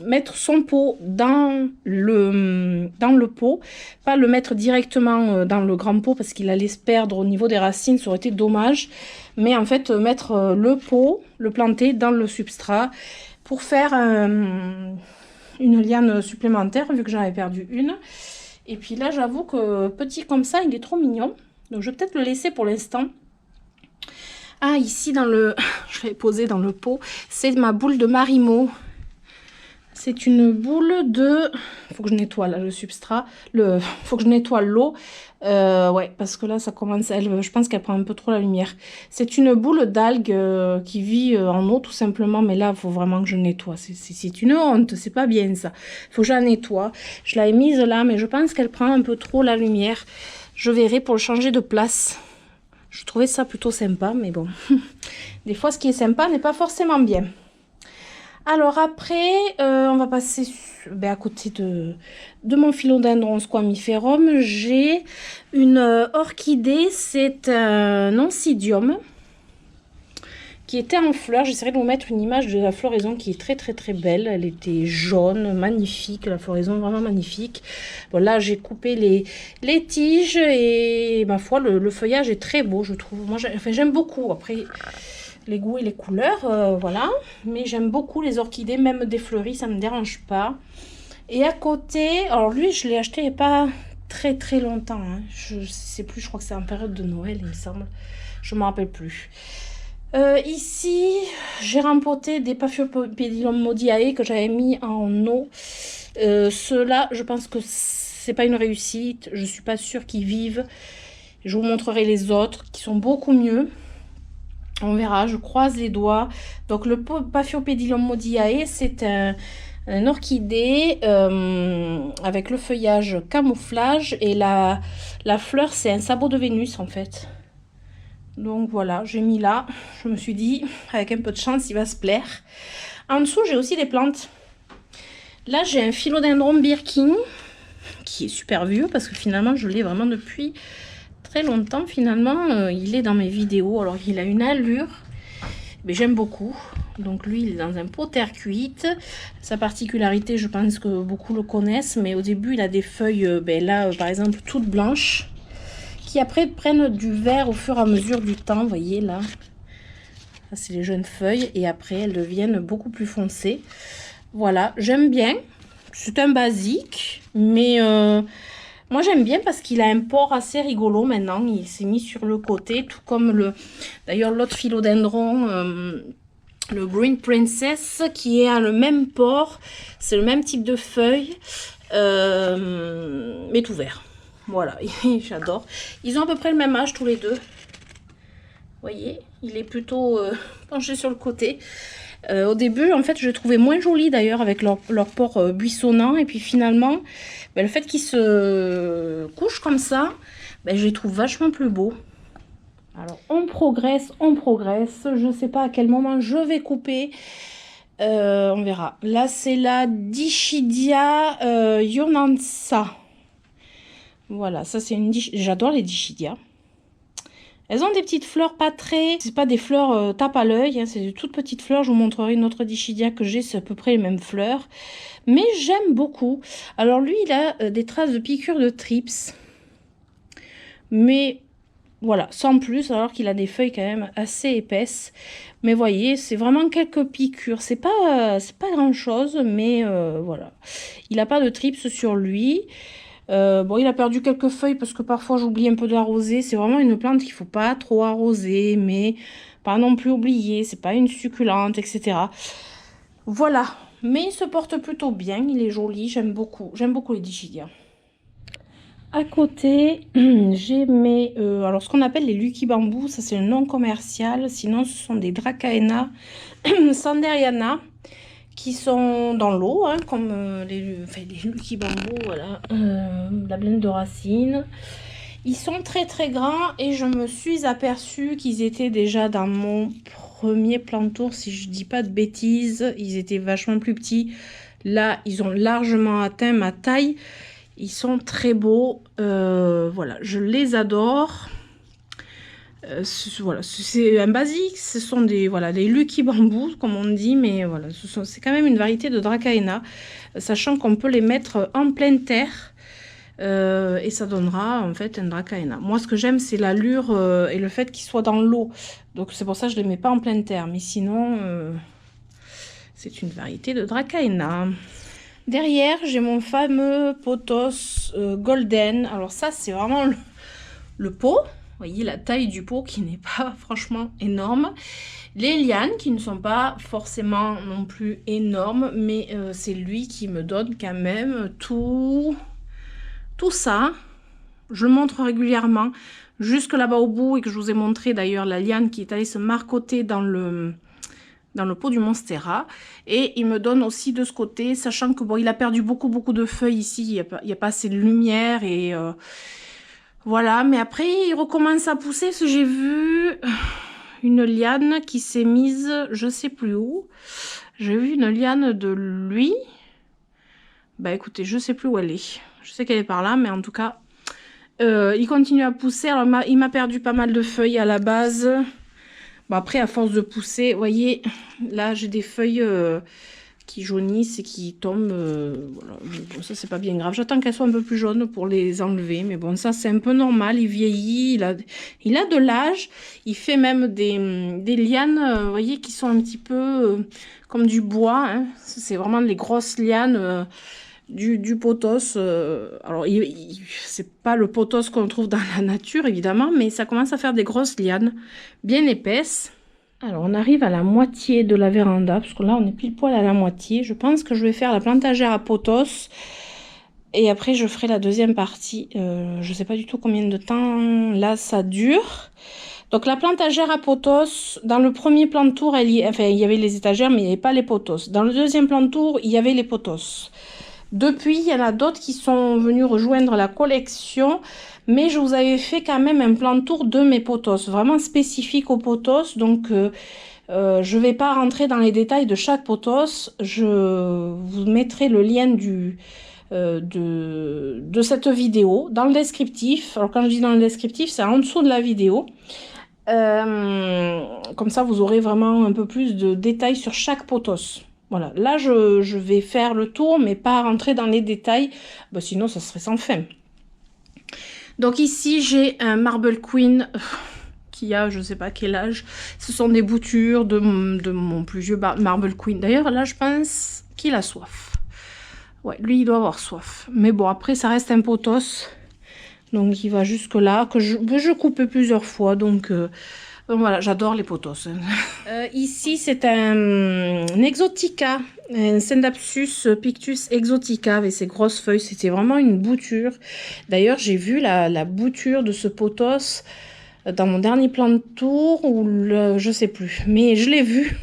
mettre son pot dans le pot, pas le mettre directement dans le grand pot parce qu'il allait se perdre au niveau des racines, ça aurait été dommage. Mais en fait, mettre le pot, le planter dans le substrat pour faire une liane supplémentaire vu que j'en avais perdu une. Et puis là, j'avoue que petit comme ça, il est trop mignon. Donc je vais peut-être le laisser pour l'instant. Ah, ici dans le... je l'ai posé dans le pot. C'est ma boule de Marimo. C'est une boule de... Il faut que je nettoie là le substrat. Faut que je nettoie l'eau. Ouais, parce que là, ça commence... Je pense qu'elle prend un peu trop la lumière. C'est une boule d'algues qui vit en eau tout simplement. Mais là, il faut vraiment que je nettoie. C'est une honte. C'est pas bien ça. Il faut que je la nettoie. Je l'avais mise là, mais je pense qu'elle prend un peu trop la lumière. Je verrai pour le changer de place. Je trouvais ça plutôt sympa, mais bon. Des fois, ce qui est sympa n'est pas forcément bien. Alors après, on va passer à côté de mon philodendron squamiferum. J'ai une orchidée, c'est un oncidium qui était en fleurs. J'essaierai de vous mettre une image de la floraison qui est très très très belle. Elle était jaune, magnifique, la floraison vraiment magnifique. Bon là j'ai coupé les tiges et ma foi le feuillage est très beau je trouve. Moi j'aime beaucoup. Après les goûts et les couleurs, voilà. Mais j'aime beaucoup les orchidées, même des fleuries, ça ne me dérange pas. Et à côté, alors lui, je l'ai acheté il n'y a pas très très longtemps. Hein. Je sais plus, je crois que c'est en période de Noël, il me semble. Je ne me rappelle plus. Ici, j'ai rempoté des Paphiopedilum modiae que j'avais mis en eau. Ceux-là, je pense que c'est pas une réussite. Je suis pas sûre qu'ils vivent. Je vous montrerai les autres qui sont beaucoup mieux. On verra, je croise les doigts. Donc le Paphiopedilum modiae, c'est un orchidée avec le feuillage camouflage et la fleur, c'est un sabot de Vénus en fait. Donc voilà, j'ai mis là. Je me suis dit, avec un peu de chance, il va se plaire. En dessous, j'ai aussi des plantes. Là, j'ai un philodendron Birkin qui est super vieux parce que finalement, je l'ai vraiment depuis très longtemps. Finalement, il est dans mes vidéos. Alors, il a une allure, mais j'aime beaucoup. Donc lui, il est dans un pot terre cuite. Sa particularité, je pense que beaucoup le connaissent, mais au début, il a des feuilles, là, par exemple, toutes blanches, qui après prennent du vert au fur et à mesure du temps. Vous voyez là, ça c'est les jeunes feuilles, et après elles deviennent beaucoup plus foncées. Voilà, j'aime bien. C'est un basique, mais moi j'aime bien parce qu'il a un port assez rigolo maintenant. Il s'est mis sur le côté, tout comme d'ailleurs l'autre philodendron, le Green Princess, qui est à le même port. C'est le même type de feuilles, mais tout vert. Voilà, j'adore. Ils ont à peu près le même âge tous les deux. Vous voyez, il est plutôt penché sur le côté. Au début, en fait, je les trouvais moins jolis d'ailleurs avec leur port buissonnant. Et puis finalement, le fait qu'ils se couchent comme ça, je les trouve vachement plus beaux. Alors, on progresse, on progresse. Je ne sais pas à quel moment je vais couper. On verra. Là, c'est la Dischidia Ionansa. Voilà, ça c'est une... J'adore les Dischidia. Elles ont des petites fleurs pas très... C'est pas des fleurs tape à l'œil, hein, c'est de toutes petites fleurs. Je vous montrerai une autre Dischidia que j'ai, c'est à peu près les mêmes fleurs. Mais j'aime beaucoup. Alors lui, il a des traces de piqûres de trips. Mais voilà, sans plus, alors qu'il a des feuilles quand même assez épaisses. Mais voyez, c'est vraiment quelques piqûres. C'est pas grand chose, mais voilà. Il n'a pas de trips sur lui. Bon, il a perdu quelques feuilles parce que parfois j'oublie un peu d'arroser. C'est vraiment une plante qu'il ne faut pas trop arroser, mais pas non plus oublier. C'est pas une succulente, etc. Voilà, mais il se porte plutôt bien. Il est joli, j'aime beaucoup les Dischidia. À côté, j'ai mes... alors, ce qu'on appelle les Lucky Bamboo, ça c'est le nom commercial. Sinon, ce sont des Dracaena Sanderiana qui sont dans l'eau, hein, comme les Lucky Bamboo, voilà, la blende de racines. Ils sont très très grands et je me suis aperçue qu'ils étaient déjà dans mon premier plantour, si je dis pas de bêtises. Ils étaient vachement plus petits. Là, ils ont largement atteint ma taille. Ils sont très beaux. Voilà, je les adore. Voilà, c'est un basique. Ce sont des, voilà, des Lucky Bamboo, comme on dit. Mais voilà, c'est quand même une variété de Dracaena. Sachant qu'on peut les mettre en pleine terre. Et ça donnera en fait un Dracaena. Moi ce que j'aime c'est l'allure et le fait qu'il soit dans l'eau. Donc c'est pour ça que je ne les mets pas en pleine terre. Mais sinon c'est une variété de Dracaena. Derrière j'ai mon fameux pothos golden. Alors ça c'est vraiment le pot. Vous voyez la taille du pot qui n'est pas franchement énorme. Les lianes qui ne sont pas forcément non plus énormes. Mais c'est lui qui me donne quand même tout ça. Je le montre régulièrement jusque là-bas au bout et que je vous ai montré d'ailleurs la liane qui est allée se marcoter dans le pot du Monstera. Et il me donne aussi de ce côté, sachant que bon, il a perdu beaucoup de feuilles ici, il n'y a pas assez de lumière et voilà. Mais après il recommence à pousser parce que j'ai vu une liane qui s'est mise, je sais plus où. J'ai vu une liane de lui. Bah écoutez, je sais plus où elle est. Je sais qu'elle est par là, mais en tout cas, il continue à pousser. Alors, il m'a perdu pas mal de feuilles à la base. Bon, après, à force de pousser, vous voyez, là, j'ai des feuilles qui jaunissent et qui tombent. Voilà. Bon, ça, c'est pas bien grave. J'attends qu'elles soient un peu plus jaunes pour les enlever. Mais bon, ça, c'est un peu normal. Il vieillit, il a de l'âge. Il fait même des lianes, vous voyez, qui sont un petit peu comme du bois. Hein. C'est vraiment les grosses lianes. Du pothos, alors c'est pas le pothos qu'on trouve dans la nature évidemment, mais ça commence à faire des grosses lianes bien épaisses. Alors on arrive à la moitié de la véranda, parce que là on est pile poil à la moitié. Je pense que je vais faire la plantagère à pothos et après je ferai la deuxième partie. Je sais pas du tout combien de temps là ça dure. Donc la plantagère à pothos, dans le premier plan de tour, il y avait les étagères mais il n'y avait pas les pothos. Dans le deuxième plan de tour, il y avait les pothos. Depuis, il y en a d'autres qui sont venus rejoindre la collection, mais je vous avais fait quand même un plan de tour de mes pothos, vraiment spécifique aux pothos, donc je ne vais pas rentrer dans les détails de chaque pothos, je vous mettrai le lien de cette vidéo dans le descriptif. Alors quand je dis dans le descriptif, c'est en dessous de la vidéo. Comme ça, vous aurez vraiment un peu plus de détails sur chaque pothos. Voilà, là je vais faire le tour, mais pas rentrer dans les détails, bah, sinon ça serait sans fin. Donc ici j'ai un Marble Queen qui a je sais pas quel âge. Ce sont des boutures de mon plus vieux Marble Queen. D'ailleurs là je pense qu'il a soif. Ouais, lui il doit avoir soif. Mais bon, après ça reste un pothos. Donc il va jusque là, que je coupe plusieurs fois, donc voilà, j'adore les pothos. Ici, c'est un Exotica, un Scindapsus Pictus Exotica avec ses grosses feuilles. C'était vraiment une bouture. D'ailleurs, j'ai vu la bouture de ce pothos dans mon dernier plan de tour, ou je sais plus, mais je l'ai vu.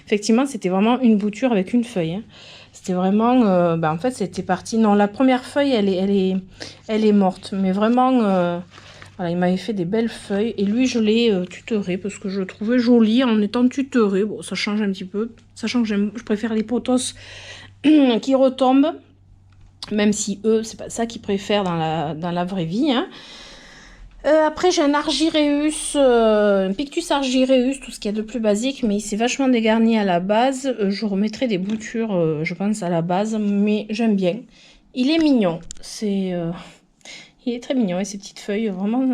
Effectivement, c'était vraiment une bouture avec une feuille. Hein. C'était vraiment, en fait, c'était parti. Non, la première feuille, elle est morte, mais vraiment. Voilà, il m'avait fait des belles feuilles. Et lui, je l'ai tutoré parce que je le trouvais joli en étant tutoré. Bon, ça change un petit peu. Sachant que je préfère les pothos qui retombent. Même si eux, c'est pas ça qu'ils préfèrent dans la vraie vie. Hein. Après, j'ai un Argyreus, un Pictus Argyreus, tout ce qu'il y a de plus basique. Mais il s'est vachement dégarni à la base. Je remettrai des boutures, je pense, à la base. Mais j'aime bien. Il est mignon. Il est très mignon et ses petites feuilles, vraiment...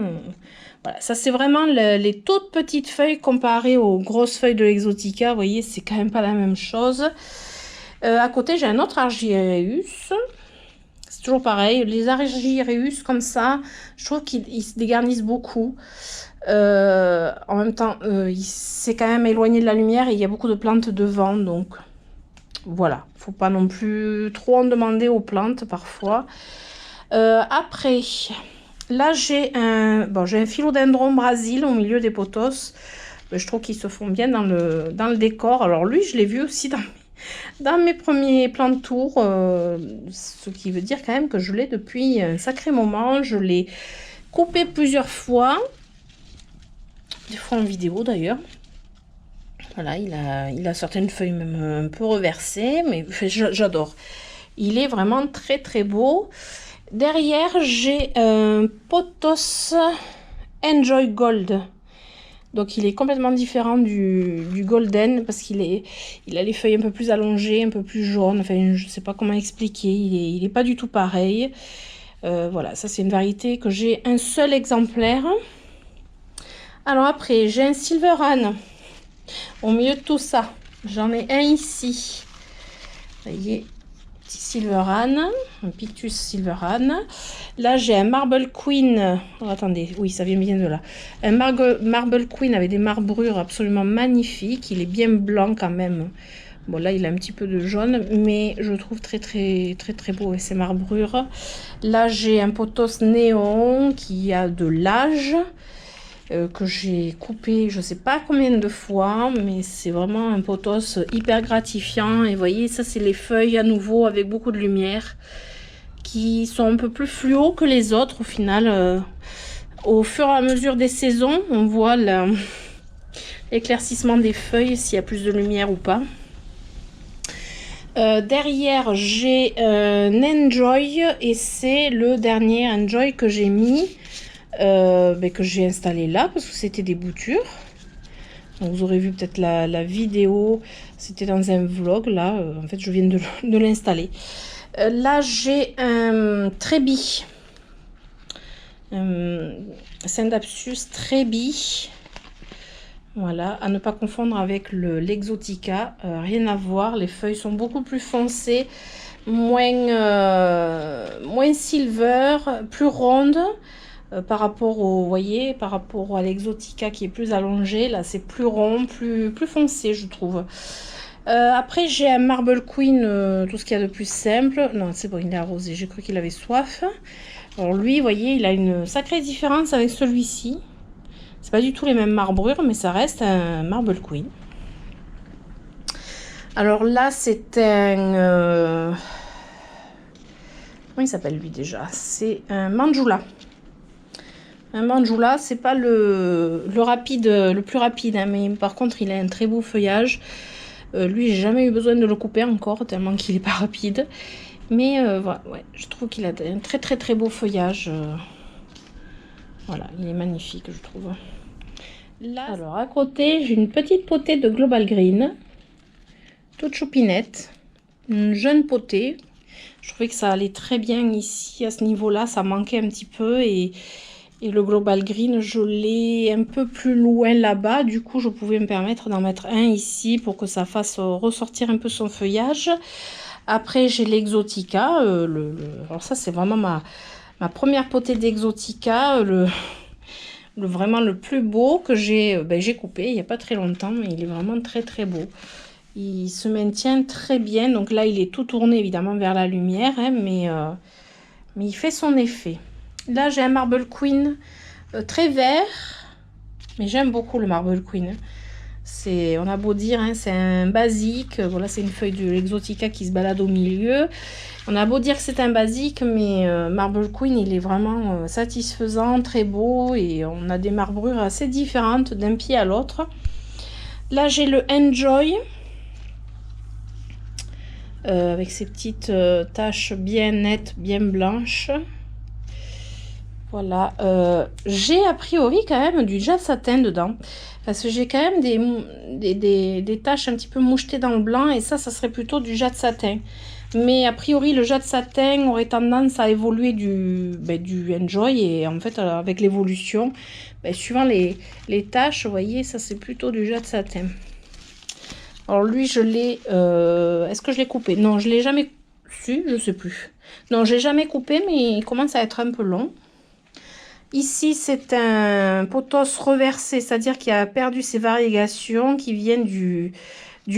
voilà, ça c'est vraiment les toutes petites feuilles comparées aux grosses feuilles de l'Exotica. Vous voyez, c'est quand même pas la même chose. À côté, j'ai un autre Argyreus. C'est toujours pareil. Les Argyreus comme ça, je trouve qu'ils se dégarnissent beaucoup. En même temps, il s'est quand même éloigné de la lumière et il y a beaucoup de plantes devant. Donc voilà, faut pas non plus trop en demander aux plantes parfois. Après, là j'ai un philodendron Brésil au milieu des pothos. Je trouve qu'ils se font bien dans le décor. Alors lui, je l'ai vu aussi dans mes premiers plans de tour. Ce qui veut dire quand même que je l'ai depuis un sacré moment. Je l'ai coupé plusieurs fois. Des fois en vidéo d'ailleurs. Voilà, il a certaines feuilles même un peu reversées, mais j'adore. Il est vraiment très très beau. Derrière, j'ai un Pothos Enjoy Gold. Donc il est complètement différent du Golden parce il a les feuilles un peu plus allongées, un peu plus jaunes. Enfin, je ne sais pas comment expliquer. Il est pas du tout pareil. Voilà, ça c'est une variété que j'ai un seul exemplaire. Alors après, j'ai un Silveran. Au milieu de tout ça, j'en ai un ici. Vous voyez, petit Silveran, un Pictus Silveran. Là, j'ai un Marble Queen. Oh, attendez, oui, ça vient bien de là. Un Marble Queen avec des marbrures absolument magnifiques. Il est bien blanc quand même. Bon, là, il a un petit peu de jaune, mais je trouve très beau avec ces marbrures. Là, j'ai un Pothos Néon qui a de l'âge. Que j'ai coupé je sais pas combien de fois, mais c'est vraiment un pothos hyper gratifiant. Et vous voyez, ça c'est les feuilles à nouveau avec beaucoup de lumière qui sont un peu plus fluo que les autres au final. Au fur et à mesure des saisons, on voit l'éclaircissement des feuilles, s'il y a plus de lumière ou pas. Derrière, j'ai un Enjoy et c'est le dernier Enjoy que j'ai mis. Que j'ai installé là parce que c'était des boutures. Donc vous aurez vu peut-être la vidéo, c'était dans un vlog là. En fait je viens de l'installer. Là j'ai un Trébi, Scindapsus Trébi. Voilà, à ne pas confondre avec l'Exotica, rien à voir, les feuilles sont beaucoup plus foncées, moins silver, plus rondes. Par rapport au, voyez, par rapport à l'Exotica qui est plus allongé, là c'est plus rond, plus foncé je trouve. Après j'ai un Marble Queen, tout ce qu'il y a de plus simple. Non c'est bon, il est arrosé, j'ai cru qu'il avait soif. Alors lui, vous voyez, il a une sacrée différence avec celui-ci. C'est pas du tout les mêmes marbrures, mais ça reste un Marble Queen. Alors là c'est un... comment il s'appelle lui déjà? C'est un Manjula. Un Manjula, c'est pas le plus rapide, hein, mais par contre il a un très beau feuillage. Lui, j'ai jamais eu besoin de le couper encore, tellement qu'il est pas rapide. Mais voilà, ouais, je trouve qu'il a un très beau feuillage. Voilà, il est magnifique, je trouve. Là, alors à côté, j'ai une petite potée de Global Green, toute choupinette, une jeune potée. Je trouvais que ça allait très bien ici, à ce niveau-là, ça manquait un petit peu et le Global Green, je l'ai un peu plus loin là-bas. Du coup, je pouvais me permettre d'en mettre un ici pour que ça fasse ressortir un peu son feuillage. Après, j'ai l'Exotica. Alors ça, c'est vraiment ma première potée d'Exotica. Vraiment le plus beau que j'ai coupé il n'y a pas très longtemps. Mais il est vraiment très beau. Il se maintient très bien. Donc là, il est tout tourné évidemment vers la lumière. Hein, mais il fait son effet. Là, j'ai un Marble Queen très vert, mais j'aime beaucoup le Marble Queen. On a beau dire, hein, c'est un basique. Voilà, c'est une feuille de l'Exotica qui se balade au milieu. On a beau dire que c'est un basique, mais Marble Queen, il est vraiment satisfaisant, très beau. Et on a des marbrures assez différentes d'un pied à l'autre. Là, j'ai le Enjoy. Avec ces petites taches bien nettes, bien blanches. Voilà, j'ai a priori quand même du jade satin dedans. Parce que j'ai quand même des taches un petit peu mouchetées dans le blanc. Et ça serait plutôt du jade satin. Mais a priori, le jade satin aurait tendance à évoluer du Enjoy. Et en fait, avec l'évolution, suivant les taches, vous voyez, ça c'est plutôt du jade satin. Alors lui, je l'ai... est-ce que je l'ai coupé? Non, je l'ai jamais su, je sais plus. Non, je l'ai jamais coupé, mais il commence à être un peu long. Ici, c'est un pothos reversé, c'est-à-dire qu'il a perdu ses variegations qui viennent du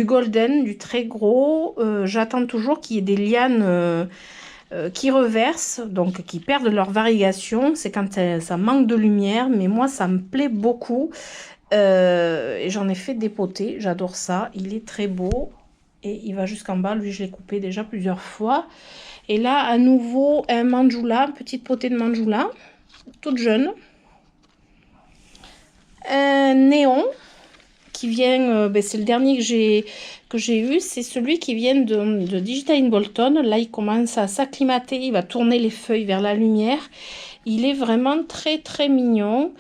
golden, du très gros. J'attends toujours qu'il y ait des lianes qui reversent, donc qui perdent leur variegation. C'est quand ça manque de lumière, mais moi, ça me plaît beaucoup. Et j'en ai fait des potées, j'adore ça. Il est très beau et il va jusqu'en bas. Lui, je l'ai coupé déjà plusieurs fois. Et là, à nouveau, un Manjula, petite potée de Manjula. Toute jeune. Un néon qui vient, c'est le dernier que j'ai eu, c'est celui qui vient de Digital in Bolton. Là, il commence à s'acclimater, il va tourner les feuilles vers la lumière. Il est vraiment très très mignon.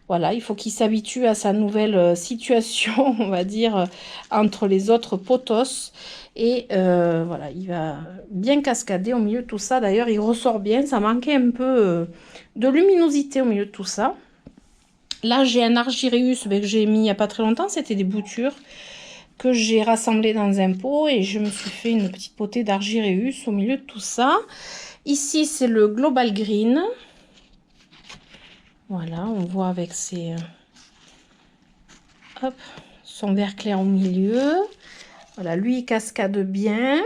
Voilà, il faut qu'il s'habitue à sa nouvelle situation, on va dire, entre les autres potos. Et voilà, il va bien cascader au milieu de tout ça. D'ailleurs, il ressort bien. Ça manquait un peu de luminosité au milieu de tout ça. Là, j'ai un Argyreus que j'ai mis il n'y a pas très longtemps. C'était des boutures que j'ai rassemblées dans un pot. Et je me suis fait une petite potée d'Argyreus au milieu de tout ça. Ici, c'est le Global Green. Voilà, on voit avec ses... hop, son vert clair au milieu. Voilà, lui, il cascade bien.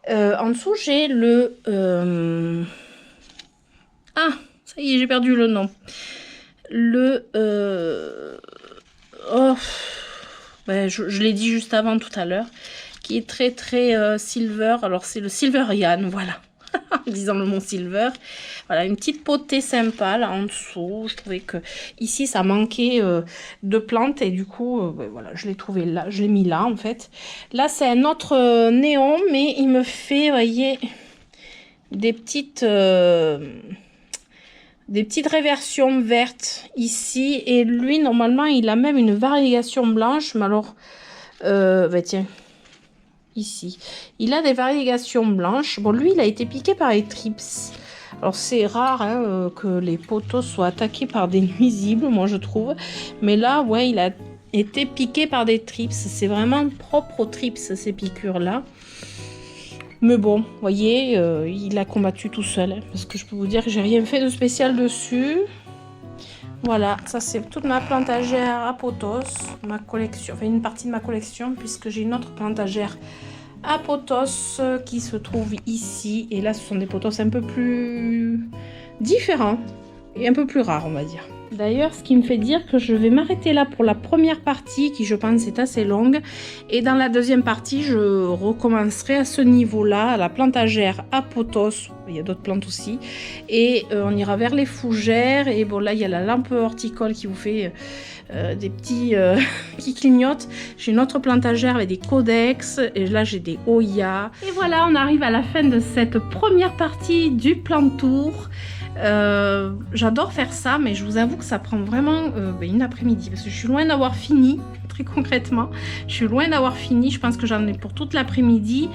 En dessous, j'ai le... Ah, ça y est, j'ai perdu le nom. Le... Oh, ben, je l'ai dit juste avant, tout à l'heure. Qui est très, très silver. Alors, c'est le Silverian, voilà. En disant le mot silver. Voilà, une petite potée sympa là en dessous. Je trouvais que ici ça manquait de plantes et du coup ben, voilà, je l'ai trouvé là, je l'ai mis là en fait. Là c'est un autre néon, mais il me fait, vous voyez, des petites réversions vertes ici, et lui normalement il a même une variégation blanche, mais alors ben, tiens, ici il a des variégations blanches. Bon, lui il a été piqué par les trips. Alors c'est rare hein, que les poteaux soient attaqués par des nuisibles, moi je trouve, mais là ouais, il a été piqué par des trips. C'est vraiment propre aux trips ces piqûres là. Mais bon, vous voyez, il a combattu tout seul, hein, parce que je peux vous dire que j'ai rien fait de spécial dessus. Voilà, ça c'est toute ma plantagère à potos, ma collection, enfin une partie de ma collection, puisque j'ai une autre plantagère à potos qui se trouve ici. Et là, ce sont des potos un peu plus différents et un peu plus rares, on va dire. D'ailleurs, ce qui me fait dire que je vais m'arrêter là pour la première partie, qui je pense est assez longue. Et dans la deuxième partie, je recommencerai à ce niveau-là, à la plantagère à potos. Il y a d'autres plantes aussi. Et on ira vers les fougères. Et bon, là, il y a la lampe horticole qui vous fait des petits qui clignotent. J'ai une autre plantagère avec des codex. Et là, j'ai des Oya. Et voilà, on arrive à la fin de cette première partie du plan tour. J'adore faire ça, mais je vous avoue que ça prend vraiment une après-midi, parce que je suis loin d'avoir fini, très concrètement. Je suis loin d'avoir fini, je pense que j'en ai pour toute l'après-midi.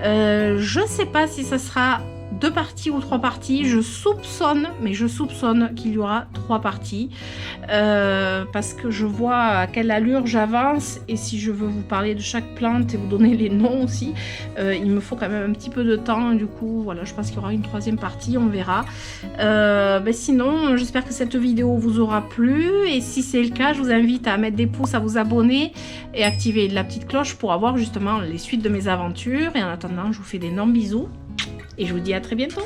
Je ne sais pas si ça sera 2 parties ou 3 parties. Je soupçonne, mais je soupçonne qu'il y aura 3 parties. Parce que je vois à quelle allure j'avance, et si je veux vous parler de chaque plante et vous donner les noms aussi, il me faut quand même un petit peu de temps. Du coup, voilà, je pense qu'il y aura une 3e partie, on verra. Sinon, j'espère que cette vidéo vous aura plu, et si c'est le cas, je vous invite à mettre des pouces, à vous abonner et activer la petite cloche pour avoir justement les suites de mes aventures. Et en attendant, je vous fais d'énormes bisous. Et je vous dis à très bientôt.